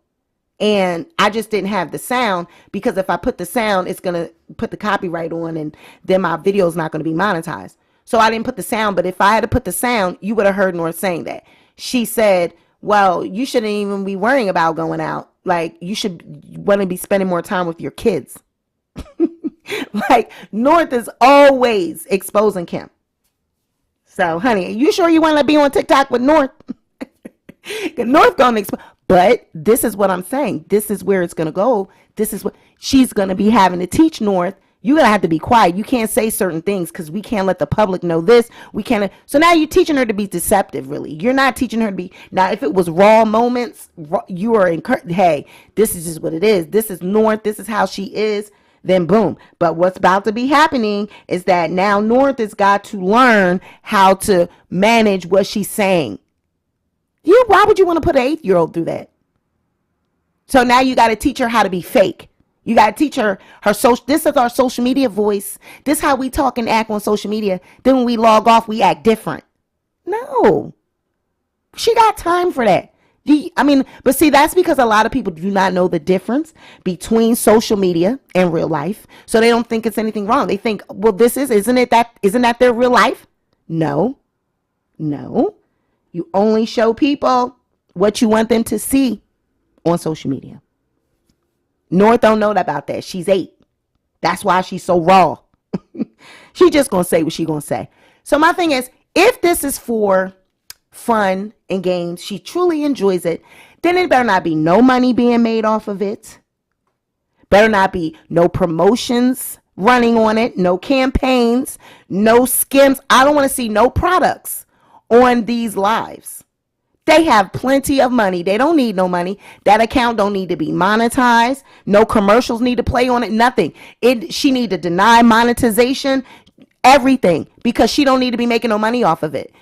And I just didn't have the sound, because if I put the sound, it's going to put the copyright on, and then my video is not going to be monetized. So I didn't put the sound. But if I had to put the sound, you would have heard North saying that. She said, well, you shouldn't even be worrying about going out. Like, you should want to be spending more time with your kids. Like, North is always exposing Kim. So, honey, you sure you want to be on TikTok with North? North going to expose. But this is what I'm saying. This is where it's going to go. This is what she's going to be having to teach North. You're going to have to be quiet. You can't say certain things because we can't let the public know this. We can't. So now you're teaching her to be deceptive, really. You're not teaching her to be. Now, if it was raw moments, you are encouraged. Hey, this is just what it is. This is North. This is how she is. Then boom. But what's about to be happening is that now North has got to learn how to manage what she's saying. Why would you want to put an 8-year-old through that? So now you got to teach her how to be fake. You got to teach her social. This is our social media voice. This is how we talk and act on social media. Then when we log off, we act different. No, she got time for that. But see, that's because a lot of people do not know the difference between social media and real life. So they don't think it's anything wrong. They think, well, isn't that their real life? No. You only show people what you want them to see on social media. North don't know about that. She's 8. That's why she's so raw. She just gonna say what she gonna say. So my thing is, if this is for fun and games, she truly enjoys it, then it better not be no money being made off of it. Better not be no promotions running on it, no campaigns, no skims. I don't want to see no products on these lives. They have plenty of money. They don't need no money. That account don't need to be monetized. No commercials need to play on it. Nothing. She need to deny monetization. Everything, because she don't need to be making no money off of it.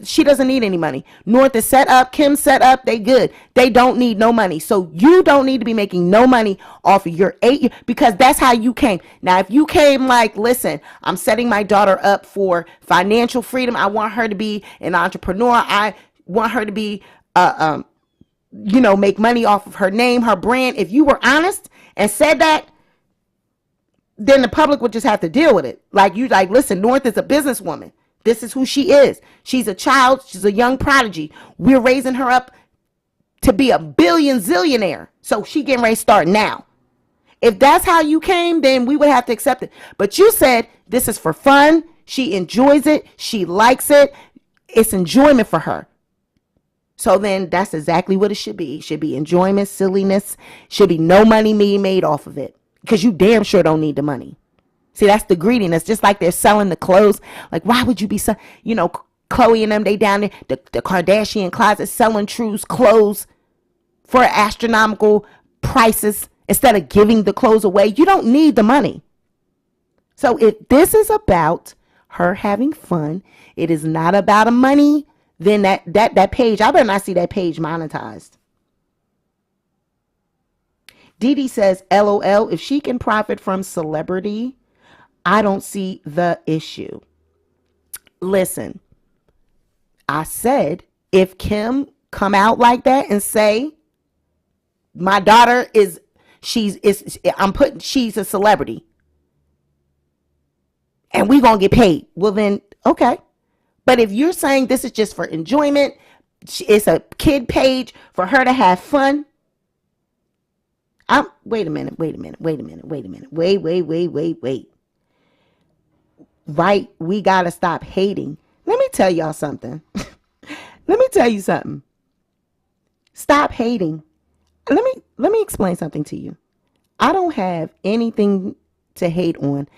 She doesn't need any money. North is set up. Kim set up. They good. They don't need no money. So you don't need to be making no money off of your 8, because that's how you came. Now, if you came like, listen, I'm setting my daughter up for financial freedom. I want her to be an entrepreneur. I want her to be, make money off of her name, her brand. If you were honest and said that, then the public would just have to deal with it. Listen, North is a businesswoman. This is who she is. She's a child. She's a young prodigy. We're raising her up to be a billion zillionaire. So she getting ready to start now. If that's how you came, then we would have to accept it. But you said this is for fun. She enjoys it. She likes it. It's enjoyment for her. So then that's exactly what it should be. It should be enjoyment, silliness. Should be no money being made off of it. Because you damn sure don't need the money. See, that's the greediness. Just like they're selling the clothes. Like, why would you be Chloe and them, they down there, the Kardashian closet selling True's clothes for astronomical prices. instead of giving the clothes away. You don't need the money. So if this is about her having fun, it is not about a money, then that page, I better not see that page monetized. Dee Dee says, LOL, if she can profit from celebrity, I don't see the issue. Listen, I said, if Kim come out like that and say, my daughter she's a celebrity and we gonna get paid, well then, okay. But if you're saying this is just for enjoyment, it's a kid page for her to have fun, wait a minute. Right, we gotta stop hating. Let me tell y'all something. Let me tell you something. Stop hating. Let me explain something to you. I don't have anything to hate on.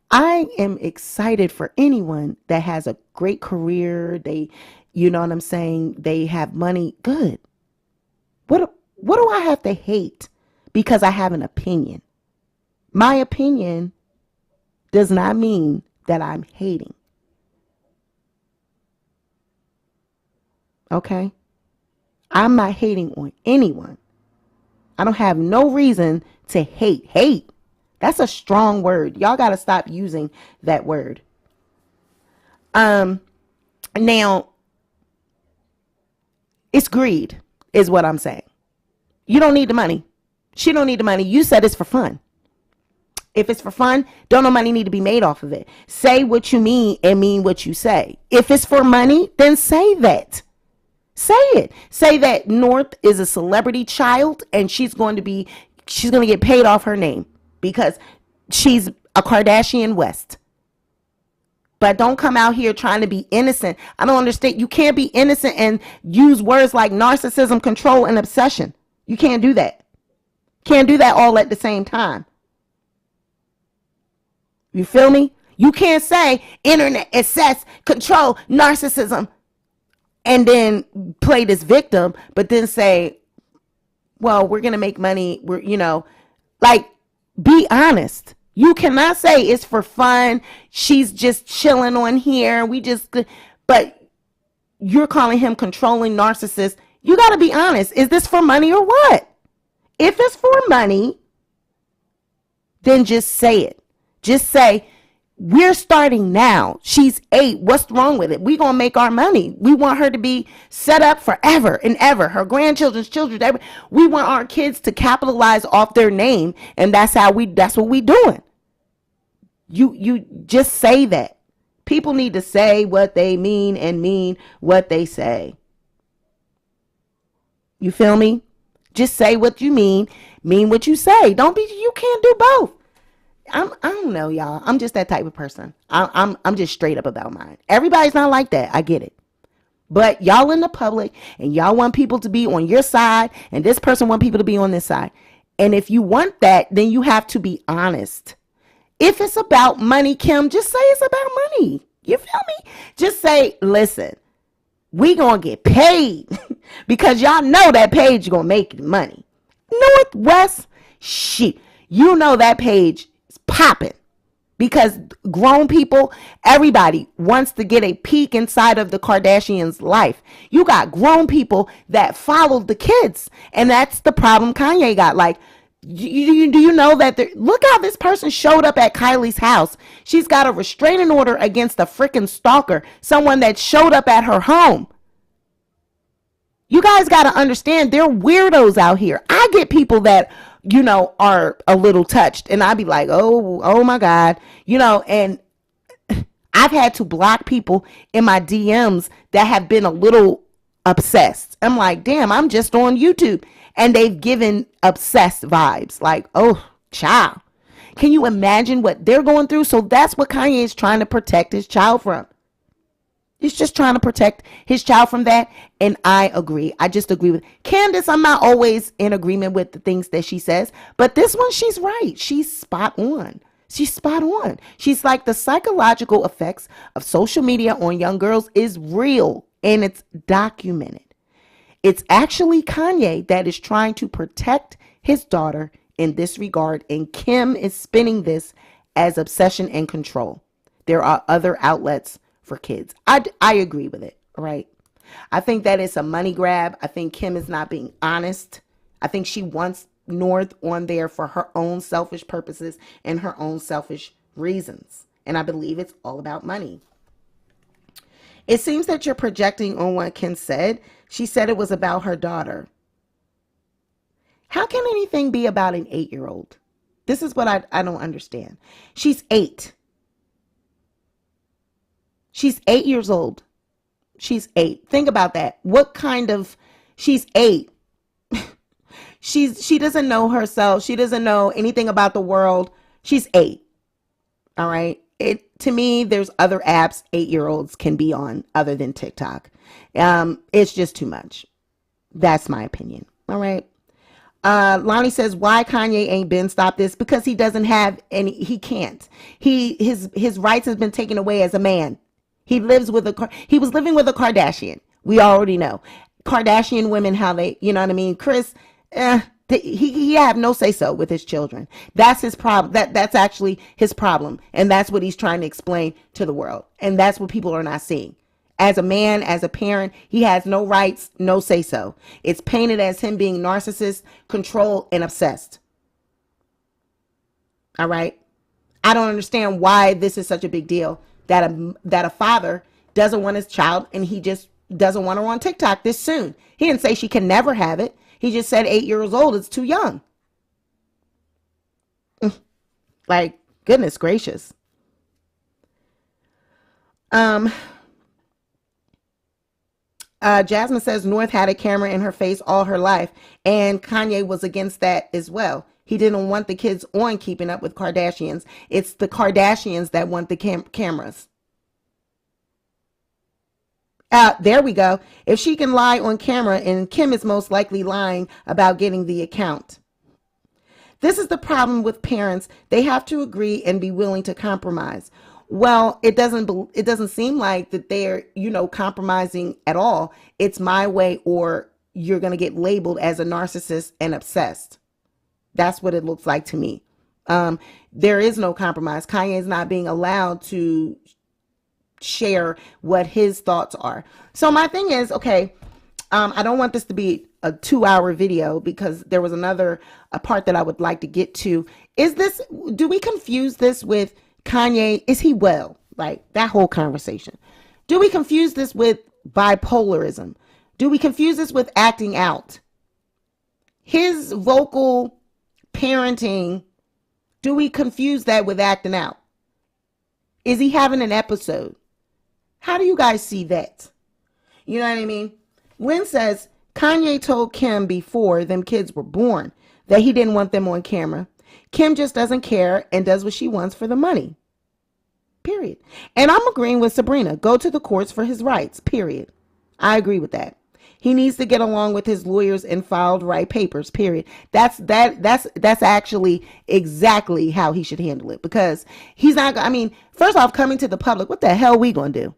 I am excited for anyone that has a great career. They, you know what I'm saying? They have money. Good. What do I have to hate because I have an opinion? My opinion does not mean that I'm hating. Okay? I'm not hating on anyone. I don't have no reason to hate. Hate. That's a strong word. Y'all got to stop using that word. Now, it's greed is what I'm saying. You don't need the money. She don't need the money. You said it's for fun. If it's for fun, don't no money need to be made off of it. Say what you mean and mean what you say. If it's for money, then say that. Say it. Say that North is a celebrity child and she's going to get paid off her name because she's a Kardashian West. But don't come out here trying to be innocent. I don't understand. You can't be innocent and use words like narcissism, control, and obsession. You can't do that. Can't do that all at the same time. You feel me? You can't say internet, obsess, control, narcissism, and then play this victim, but then say, well, we're going to make money. Be honest. You cannot say it's for fun. She's just chilling on here. But you're calling him controlling narcissist. You got to be honest. Is this for money or what? If it's for money, then just say it. Just say, we're starting now. She's 8. What's wrong with it? We're going to make our money. We want her to be set up forever and ever. Her grandchildren's children. We want our kids to capitalize off their name. And that's what we doing. You just say that. People need to say what they mean and mean what they say. You feel me? Just say what you mean what you say. You can't do both. I don't know, y'all. I'm just that type of person. I'm just straight up about mine. Everybody's not like that. I get it. But y'all in the public and y'all want people to be on your side and this person want people to be on this side. And if you want that, then you have to be honest. If it's about money, Kim, just say it's about money. You feel me? Just say, listen, we gonna get paid because y'all know that page gonna make money. Northwest, shit. You know that page is popping because grown people, everybody wants to get a peek inside of the Kardashians' life. You got grown people that follow the kids, and that's the problem Kanye got. Like, do you know that look how this person showed up at Kylie's house. She's got a restraining order against a freaking stalker, someone that showed up at her home. You guys got to understand, they're weirdos out here. I get people that, are a little touched, and I'd be like, oh my God, and I've had to block people in my DMs that have been a little obsessed. I'm like, damn, I'm just on YouTube. And they've given obsessed vibes. Like, oh, child. Can you imagine what they're going through? So that's what Kanye is trying to protect his child from. He's just trying to protect his child from that. And I agree. I just agree with Candace. I'm not always in agreement with the things that she says. But this one, she's right. She's spot on. She's spot on. She's like, the psychological effects of social media on young girls is real. And it's documented. It's actually Kanye that is trying to protect his daughter in this regard, and Kim is spinning this as obsession and control. There are other outlets for kids. I agree with it, right? I think that it's a money grab. I think Kim is not being honest. I think she wants North on there for her own selfish purposes and her own selfish reasons. And I believe it's all about money. It seems that you're projecting on what Kim said. She said it was about her daughter. How can anything be about an 8-year-old? This is what I don't understand. She's 8. She's 8 years old. She's 8. Think about that. What kind of, she's 8. She doesn't know herself. She doesn't know anything about the world. She's 8. All right. To me, there's other apps 8-year-olds can be on other than TikTok. It's just too much. That's my opinion. All right. Lonnie says, why Kanye ain't been stopped this? Because he doesn't have any, he can't. His rights has been taken away as a man. He was living with a Kardashian. We already know. Kardashian women, how they, you know what I mean? Chris, he have no say so with his children. That's his problem. That's actually his problem. And that's what he's trying to explain to the world. And that's what people are not seeing. As a man, as a parent, he has no rights, no say so. It's painted as him being narcissist, controlled, and obsessed. All right. I don't understand why this is such a big deal that a father doesn't want his child and he just doesn't want her on TikTok this soon. He didn't say she can never have it. He just said 8 years old. It's too young. Like, goodness gracious. Jasmine says North had a camera in her face all her life, and Kanye was against that as well. He didn't want the kids on Keeping Up with Kardashians. It's the Kardashians that want the cameras. There we go. If she can lie on camera, and Kim is most likely lying about getting the account. This is the problem with parents. They have to agree and be willing to compromise. Well, it doesn't seem like that they're, compromising at all. It's my way or you're going to get labeled as a narcissist and obsessed. That's what it looks like to me. There is no compromise. Kanye is not being allowed to share what his thoughts are. So my thing is, okay, I don't want this to be a 2-hour video because there was a part that I would like to get to. Do we confuse this with Kanye? Is he well? Like that whole conversation. Do we confuse this with bipolarism? Do we confuse this with acting out? His vocal parenting, do we confuse that with acting out? Is he having an episode? How do you guys see that? You know what I mean? Lynn says, Kanye told Kim before them kids were born that he didn't want them on camera. Kim just doesn't care and does what she wants for the money. Period. And I'm agreeing with Sabrina. Go to the courts for his rights. Period. I agree with that. He needs to get along with his lawyers and file the right papers. Period. That's actually exactly how he should handle it, because he's not. I mean, first off, coming to the public, what the hell we gonna do?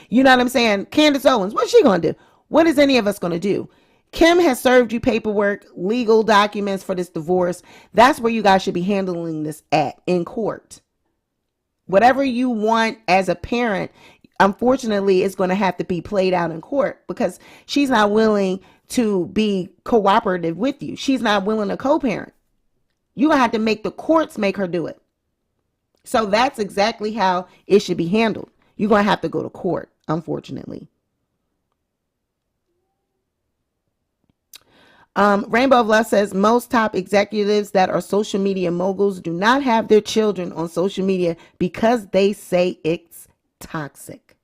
You know what I'm saying? Candace Owens, what's she gonna do? What is any of us gonna do? Kim has served you paperwork, legal documents for this divorce. That's where you guys should be handling this at, in court. Whatever you want as a parent, unfortunately, it's going to have to be played out in court, because she's not willing to be cooperative with you. She's not willing to co-parent. You're going to have to make the courts make her do it. So that's exactly how it should be handled. You're going to have to go to court, unfortunately. Rainbow of Love says most top executives that are social media moguls do not have their children on social media because they say it's toxic.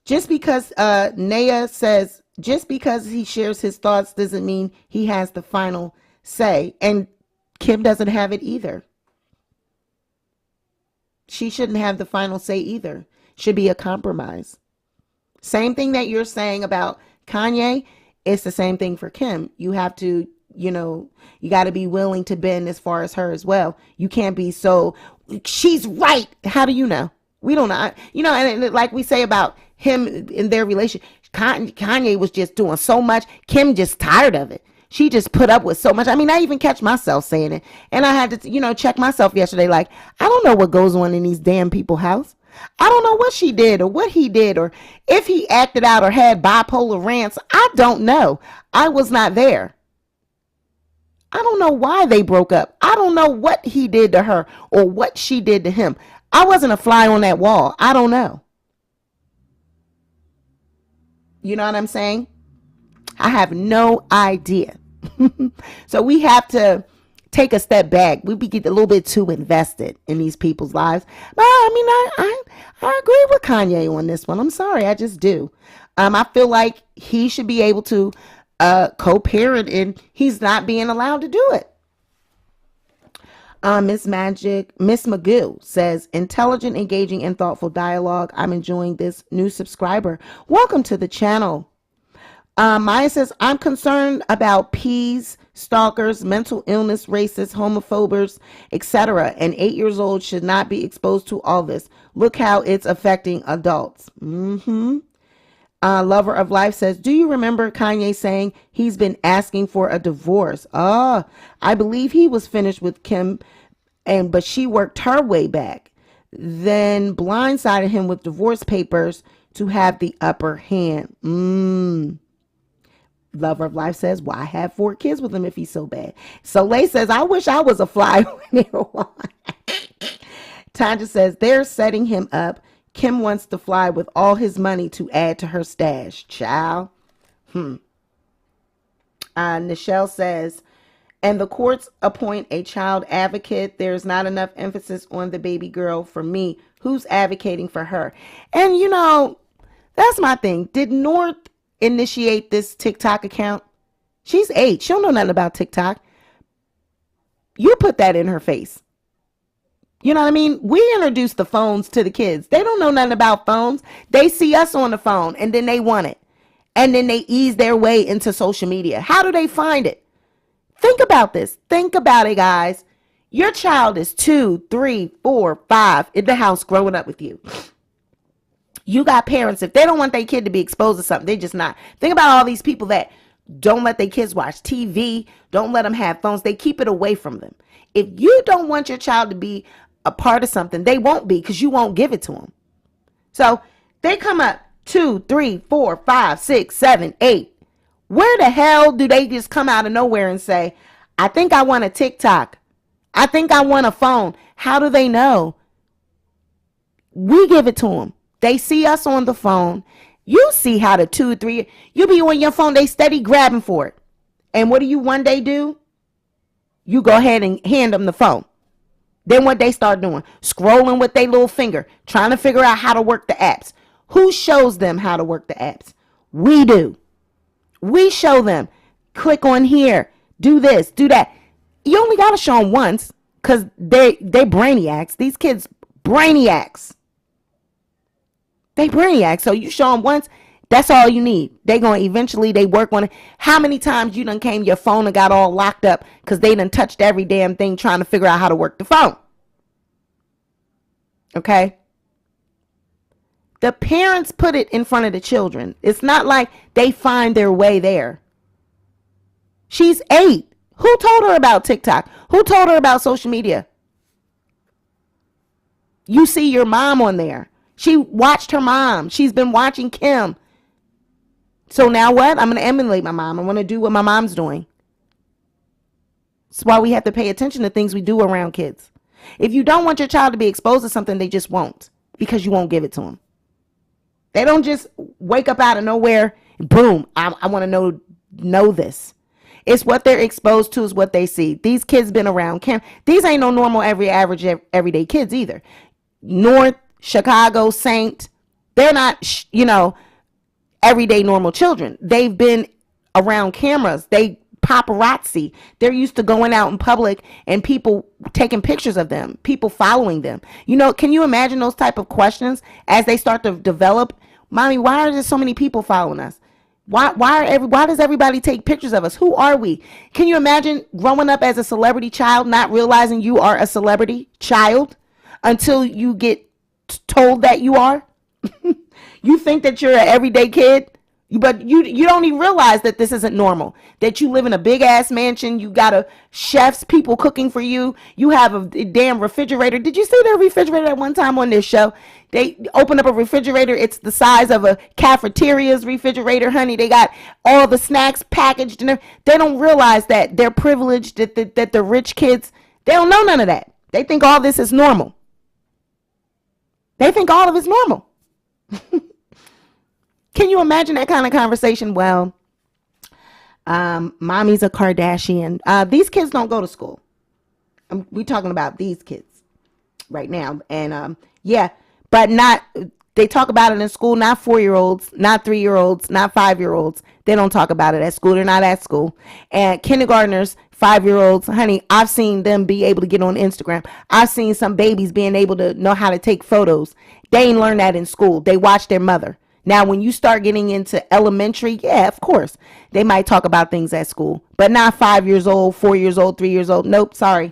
Just because Naya says just because he shares his thoughts doesn't mean he has the final say. And Kim doesn't have it either. She shouldn't have the final say either. Should be a compromise. Same thing that you're saying about Kanye, it's the same thing for Kim. You have to, you got to be willing to bend as far as her as well. You can't be so, she's right. How do you know? We don't know. And like we say about him in their relationship, Kanye was just doing so much. Kim just tired of it. She just put up with so much. I mean, I even catch myself saying it. And I had to, check myself yesterday. Like, I don't know what goes on in these damn people's house. I don't know what she did or what he did or if he acted out or had bipolar rants. I don't know. I was not there. I don't know why they broke up. I don't know what he did to her or what she did to him. I wasn't a fly on that wall. I don't know. You know what I'm saying? I have no idea. So we have to take a step back. We get a little bit too invested in these people's lives. But I mean, I agree with Kanye on this one. I'm sorry, I just do. I feel like he should be able to co-parent, and he's not being allowed to do it. Miss Magoo says, intelligent, engaging, and thoughtful dialogue. I'm enjoying this. New subscriber. Welcome to the channel. Maya says, I'm concerned about peas, stalkers, mental illness, racists, homophobes, etc. And 8 years old should not be exposed to all this. Look how it's affecting adults. Lover of Life says, do you remember Kanye saying he's been asking for a divorce? I believe he was finished with Kim, but she worked her way back, then blindsided him with divorce papers to have the upper hand. Lover of Life says, why have 4 kids with him if he's so bad? Soleil says, I wish I was a fly on there. Tanja says, they're setting him up. Kim wants to fly with all his money to add to her stash. Child. Nichelle says, and the courts appoint a child advocate. There's not enough emphasis on the baby girl for me. Who's advocating for her? And that's my thing. Did North initiate this TikTok account? She's 8. She don't know nothing about TikTok. You put that in her face. You know what I mean? We introduced the phones to the kids. They don't know nothing about phones. They see us on the phone and then they want it. And then they ease their way into social media. How do they find it? Think about this. Think about it, guys. Your child is 2, 3, 4, 5 in the house growing up with you. You got parents, if they don't want their kid to be exposed to something, they just not. Think about all these people that don't let their kids watch TV, don't let them have phones. They keep it away from them. If you don't want your child to be a part of something, they won't be, because you won't give it to them. So they come up 2, 3, 4, 5, 6, 7, 8. Where the hell do they just come out of nowhere and say, I think I want a TikTok. I think I want a phone. How do they know? We give it to them. They see us on the phone. You see how the 2, 3, you be on your phone, they steady grabbing for it. And what do you one day do? You go ahead and hand them the phone. Then what they start doing? Scrolling with their little finger, trying to figure out how to work the apps. Who shows them how to work the apps? We do. We show them. Click on here. Do this. Do that. You only got to show them once, because they brainiacs. These kids, brainiacs. They brainiacs. So you show them once, that's all you need. They going to eventually, they work on it. How many times you done came to your phone and got all locked up because they done touched every damn thing trying to figure out how to work the phone? Okay? The parents put it in front of the children. It's not like they find their way there. She's 8. Who told her about TikTok? Who told her about social media? You see your mom on there. She watched her mom. She's been watching Kim. So now what? I'm going to emulate my mom. I want to do what my mom's doing. That's why we have to pay attention to things we do around kids. If you don't want your child to be exposed to something, they just won't, because you won't give it to them. They don't just wake up out of nowhere, boom, I want to know this. It's what they're exposed to, is what they see. These kids been around Kim. These ain't no normal average everyday kids either. North, Chicago, Saint, they're not, everyday normal children. They've been around cameras. They paparazzi. They're used to going out in public and people taking pictures of them, people following them. Can you imagine those type of questions as they start to develop? Mommy, why are there so many people following us? Why does everybody take pictures of us? Who are we? Can you imagine growing up as a celebrity child, not realizing you are a celebrity child until you get told that you are? You think that you're an everyday kid But you don't even realize that this isn't normal. That you live in a big ass mansion. You got a chefs, people cooking for you. You have a damn refrigerator. Did you see their refrigerator at one time on this show? They open up a refrigerator. It's the size of a cafeteria's refrigerator, honey. They got all the snacks packaged in there. They don't realize that they're privileged. That the rich kids, they don't know none of that. They think all this is normal. They think all of it's normal. Can you imagine that kind of conversation? Well, mommy's a Kardashian. These kids don't go to school. We talking about these kids right now. And yeah, but not, they talk about it in school, not 4-year-olds, not 3-year-olds, not 5-year-olds. They don't talk about it at school. They're not at school. And kindergartners, 5-year-olds, honey, I've seen them be able to get on Instagram. I've seen some babies being able to know how to take photos. They ain't learned that in school. They watch their mother. Now, when you start getting into elementary, yeah, of course, they might talk about things at school, but not 5 years old, 4 years old, 3 years old. Nope, sorry.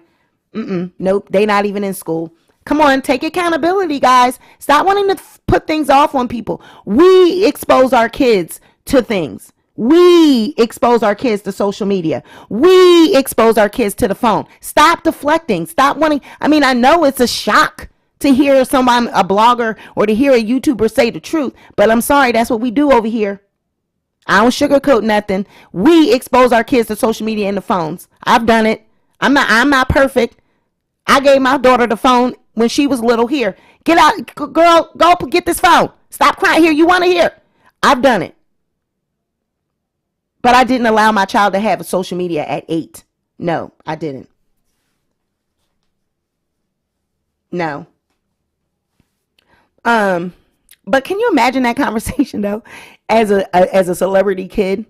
Nope, they not even in school. Come on, take accountability, guys. Stop wanting to put things off on people. We expose our kids to things. We expose our kids to social media. We expose our kids to the phone. Stop deflecting. Stop wanting. I mean, I know it's a shock to hear someone, a blogger, or to hear a YouTuber say the truth, but I'm sorry, that's what we do over here. I don't sugarcoat nothing. We expose our kids to social media and the phones. I've done it. I'm not perfect. I gave my daughter the phone when she was little. Here, get out, girl, go get this phone. Stop crying. Here, you want to hear? I've done it. But I didn't allow my child to have a social media at 8. No, I didn't. No. But can you imagine that conversation though, as a celebrity kid,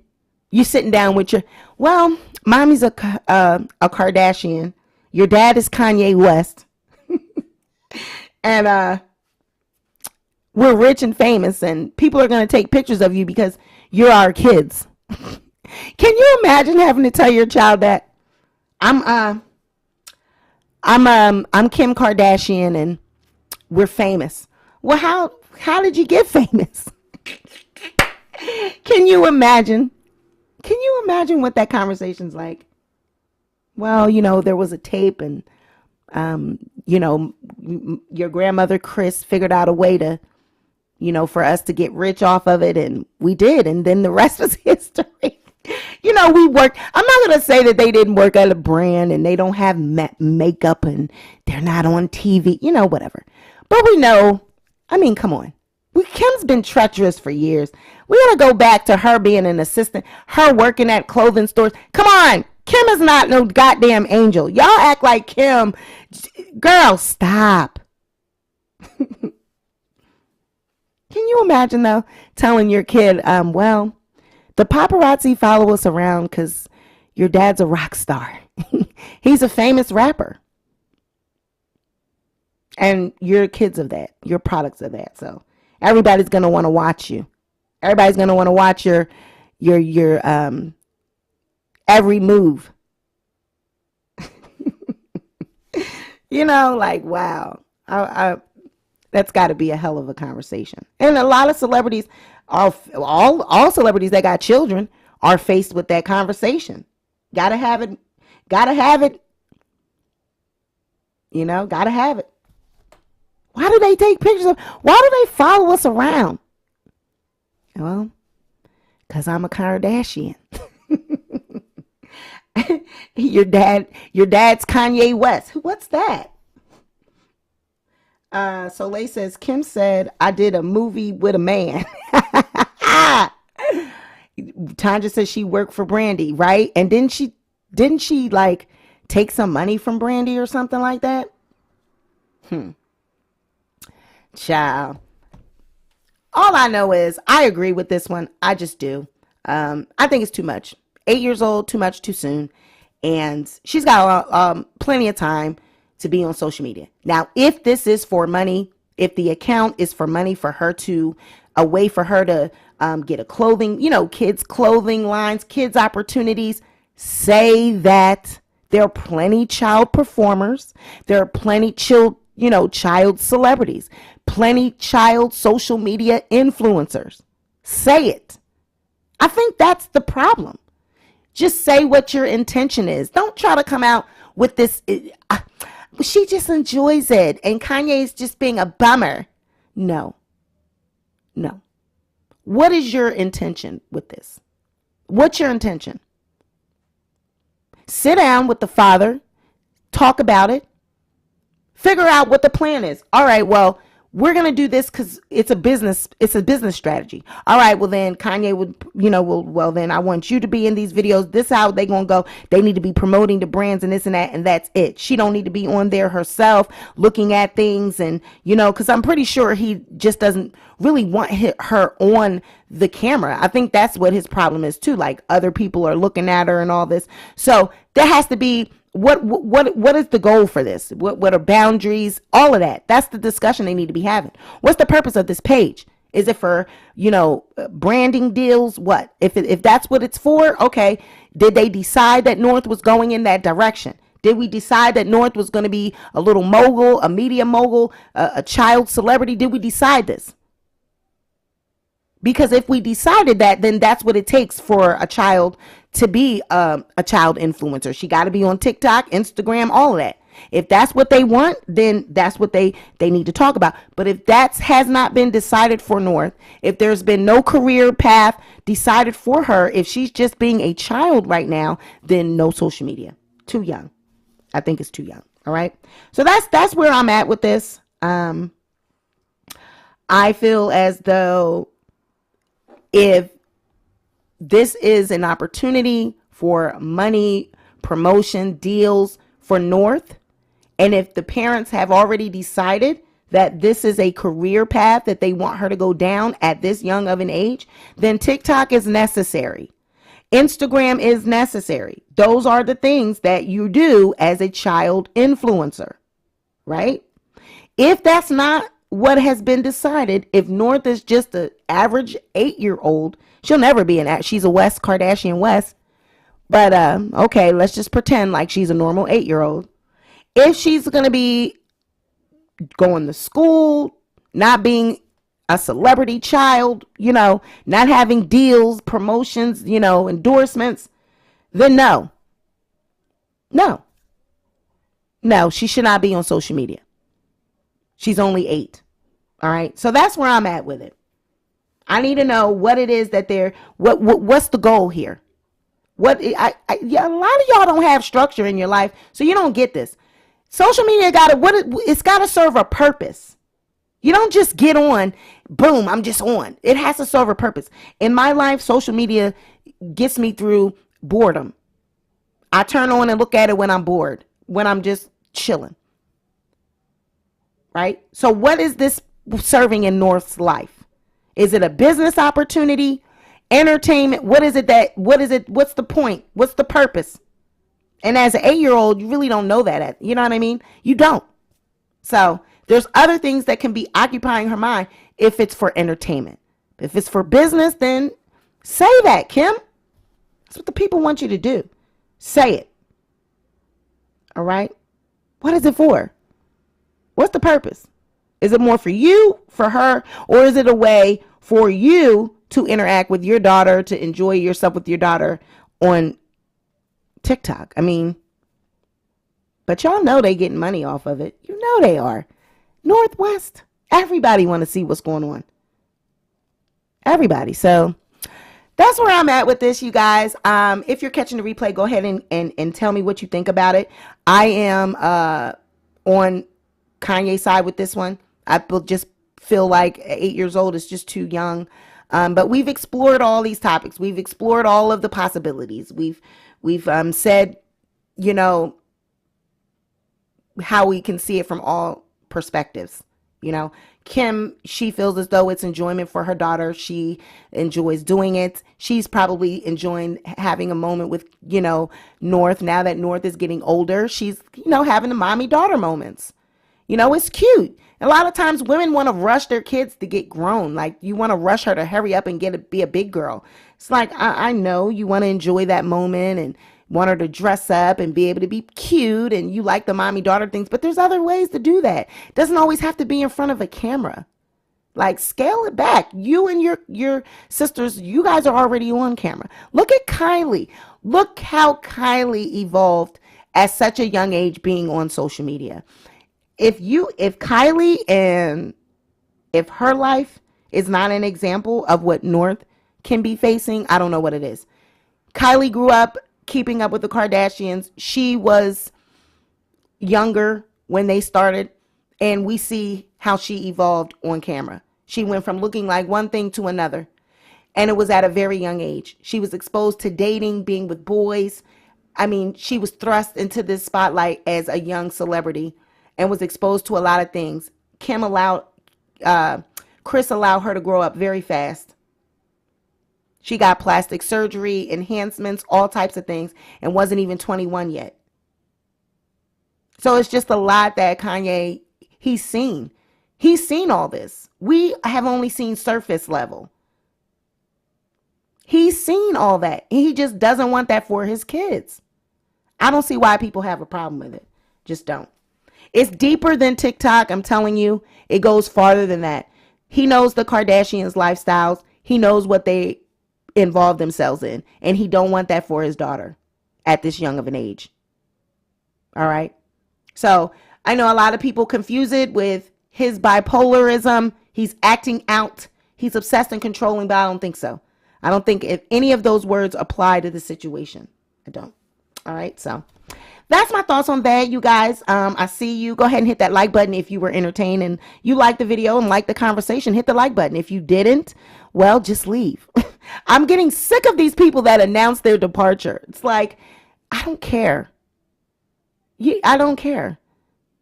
you sitting down with well, mommy's a Kardashian, your dad is Kanye West, and we're rich and famous, and people are going to take pictures of you because you're our kids. Can you imagine having to tell your child that I'm Kim Kardashian and we're famous? Well, how did you get famous? Can you imagine? Can you imagine what that conversation's like? Well, there was a tape and, your grandmother, Chris, figured out a way to, for us to get rich off of it. And we did. And then the rest was history. We worked. I'm not going to say that they didn't work at a brand and they don't have makeup and they're not on TV, whatever. But we know. I mean, come on. Kim's been treacherous for years. We got to go back to her being an assistant, her working at clothing stores. Come on. Kim is not no goddamn angel. Y'all act like Kim. Girl, stop. Can you imagine, though, telling your kid, well, the paparazzi follow us around because your dad's a rock star. He's a famous rapper. And you're kids of that. You're products of that. So everybody's going to want to watch you. Everybody's going to want to watch your every move. Like, wow. That's got to be a hell of a conversation. And a lot of celebrities, all celebrities that got children are faced with that conversation. Gotta have it. Gotta have it. Gotta have it. Why do they take pictures of? Why do they follow us around? Well, because I'm a Kardashian. Your dad's Kanye West. What's that? Soleil says, Kim said, I did a movie with a man. Tanja says she worked for Brandy, right? And didn't she like take some money from Brandy or something like that? Child. All I know is I agree with this one. I just do. I think it's too much. 8 years old, too much, too soon. And she's got plenty of time to be on social media. Now, if this is for money, if the account is for money for her to, a way for her to get a clothing, kids clothing lines, kids opportunities, say that. There are plenty child performers. There are plenty child celebrities, plenty child social media influencers. Say it. I think that's the problem. Just say what your intention is. Don't try to come out with this. She just enjoys it. And Kanye is just being a bummer. No. No. What is your intention with this? What's your intention? Sit down with the father. Talk about it. Figure out what the plan is. All right, well, we're going to do this because it's a business strategy. All right, well then Kanye would, well then I want you to be in these videos. This is how they going to go. They need to be promoting the brands and this and that, and that's it. She don't need to be on there herself looking at things and, because I'm pretty sure he just doesn't really want her on the camera. I think that's what his problem is too. Like other people are looking at her and all this. So there has to be what is the goal for this? What are boundaries? All of that. That's the discussion they need to be having. What's the purpose of this page? Is it for, branding deals? What? If that's what it's for, okay. Did they decide that North was going in that direction? Did we decide that North was going to be a little mogul, a media mogul, a child celebrity? Did we decide this? Because if we decided that, then that's what it takes for a child to be a child influencer. She got to be on TikTok, Instagram, all of that. If that's what they want, then that's what they need to talk about. But if that has not been decided for North, if there's been no career path decided for her, if she's just being a child right now, then no social media. Too young. I think it's too young. All right. So that's where I'm at with this. I feel as though if this is an opportunity for money, promotion, deals for North, and if the parents have already decided that this is a career path that they want her to go down at this young of an age, then TikTok is necessary. Instagram is necessary. Those are the things that you do as a child influencer, right? If that's not what has been decided, if North is just an average 8-year-old, she'll never be she's a West Kardashian West. But okay, let's just pretend like she's a normal 8-year-old. If she's going to be going to school, not being a celebrity child, not having deals, promotions, endorsements, then no, she should not be on social media. She's only 8. All right. So that's where I'm at with it. I need to know what it is that what's the goal here? A lot of y'all don't have structure in your life, so you don't get this. Social media it's gotta serve a purpose. You don't just get on, boom, I'm just on. It has to serve a purpose. In my life, social media gets me through boredom. I turn on and look at it when I'm bored, when I'm just chilling. Right? So what is this serving in North's life? Is it a business opportunity? Entertainment? What's the point? What's the purpose? And as an 8-year-old, you really don't know that. You know what I mean? You don't. So there's other things that can be occupying her mind if it's for entertainment. If it's for business, then say that, Kim. That's what the people want you to do. Say it. All right? What is it for? What's the purpose? Is it more for you, for her, or is it a way for you to interact with your daughter, to enjoy yourself with your daughter on TikTok? I mean, but y'all know they getting money off of it. You know they are. Northwest, everybody want to see what's going on. Everybody. So that's where I'm at with this, you guys. If you're catching the replay, go ahead and tell me what you think about it. I am on Kanye's side with this one. I just feel like 8 years old is just too young. But we've explored all these topics. We've explored all of the possibilities. We've said, how we can see it from all perspectives. Kim, she feels as though it's enjoyment for her daughter. She enjoys doing it. She's probably enjoying having a moment with, North. Now that North is getting older, she's, having the mommy daughter moments. It's cute. A lot of times women want to rush their kids to get grown. Like, you want to rush her to hurry up and be a big girl. It's like, I know you want to enjoy that moment and want her to dress up and be able to be cute, and you like the mommy daughter things, but there's other ways to do that. It doesn't always have to be in front of a camera. Like, scale it back. You and your sisters, you guys are already on camera. Look at Kylie. Look how Kylie evolved at such a young age being on social media. If Kylie and if her life is not an example of what North can be facing, I don't know what it is. Kylie grew up keeping up with the Kardashians. She was younger when they started, and we see how she evolved on camera. She went from looking like one thing to another, and it was at a very young age. She was exposed to dating, being with boys. I mean, she was thrust into this spotlight as a young celebrity and was exposed to a lot of things. Chris allowed her to grow up very fast. She got plastic surgery, enhancements, all types of things, and wasn't even 21 yet. So it's just a lot that Kanye, he's seen. He's seen all this. We have only seen surface level. He's seen all that. He just doesn't want that for his kids. I don't see why people have a problem with it. Just don't. It's deeper than TikTok. I'm telling you, it goes farther than that. He knows the Kardashians' lifestyles. He knows what they involve themselves in. And he don't want that for his daughter at this young of an age. All right. So I know a lot of people confuse it with his bipolarism. He's acting out. He's obsessed and controlling, but I don't think so. I don't think if any of those words apply to the situation. I don't. All right. So that's my thoughts on that, you guys. I see you. Go ahead and hit that like button if you were entertained and you liked the video and liked the conversation. Hit the like button. If you didn't, well, just leave. I'm getting sick of these people that announce their departure. It's like, I don't care. I don't care.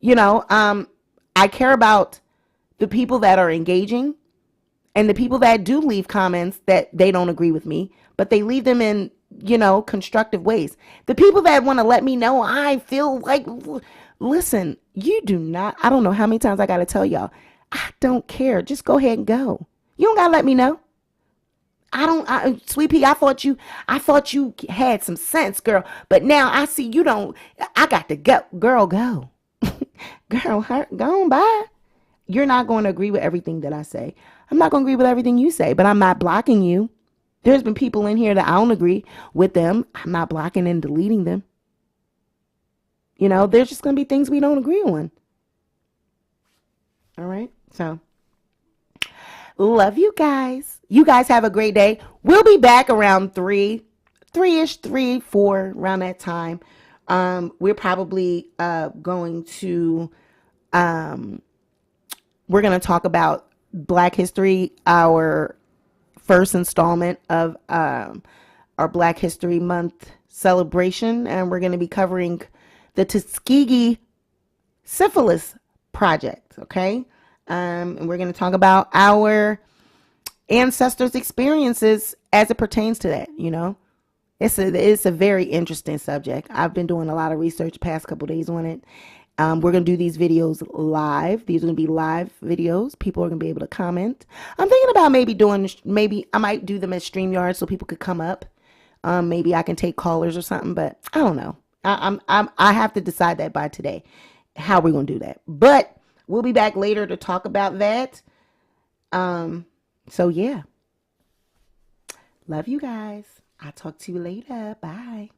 I care about the people that are engaging and the people that do leave comments that they don't agree with me, but they leave them in, constructive ways. The people that want to let me know, I feel like, listen, you do not, I don't know how many times I got to tell y'all, I don't care. Just go ahead and go. You don't got to let me know. Sweet Pea, I thought you had some sense, girl, but now I see you don't. I got to go. Girl, go. Girl, go on by. You're not going to agree with everything that I say. I'm not going to agree with everything you say, but I'm not blocking you. There's been people in here that I don't agree with them. I'm not blocking and deleting them. There's just going to be things we don't agree on. All right. So love you guys. You guys have a great day. We'll be back around 3-ish, 4, around that time. We're probably going to talk about Black History, our first installment of our Black History Month celebration, and we're going to be covering the Tuskegee Syphilis Project, okay? And we're going to talk about our ancestors' experiences as it pertains to that, It's a very interesting subject. I've been doing a lot of research the past couple days on it. We're going to do these videos live. These are going to be live videos. People are going to be able to comment. I'm thinking about maybe I might do them at StreamYard so people could come up. Maybe I can take callers or something, but I don't know. I have to decide that by today, how we're going to do that. But we'll be back later to talk about that. So yeah. Love you guys. I'll talk to you later. Bye.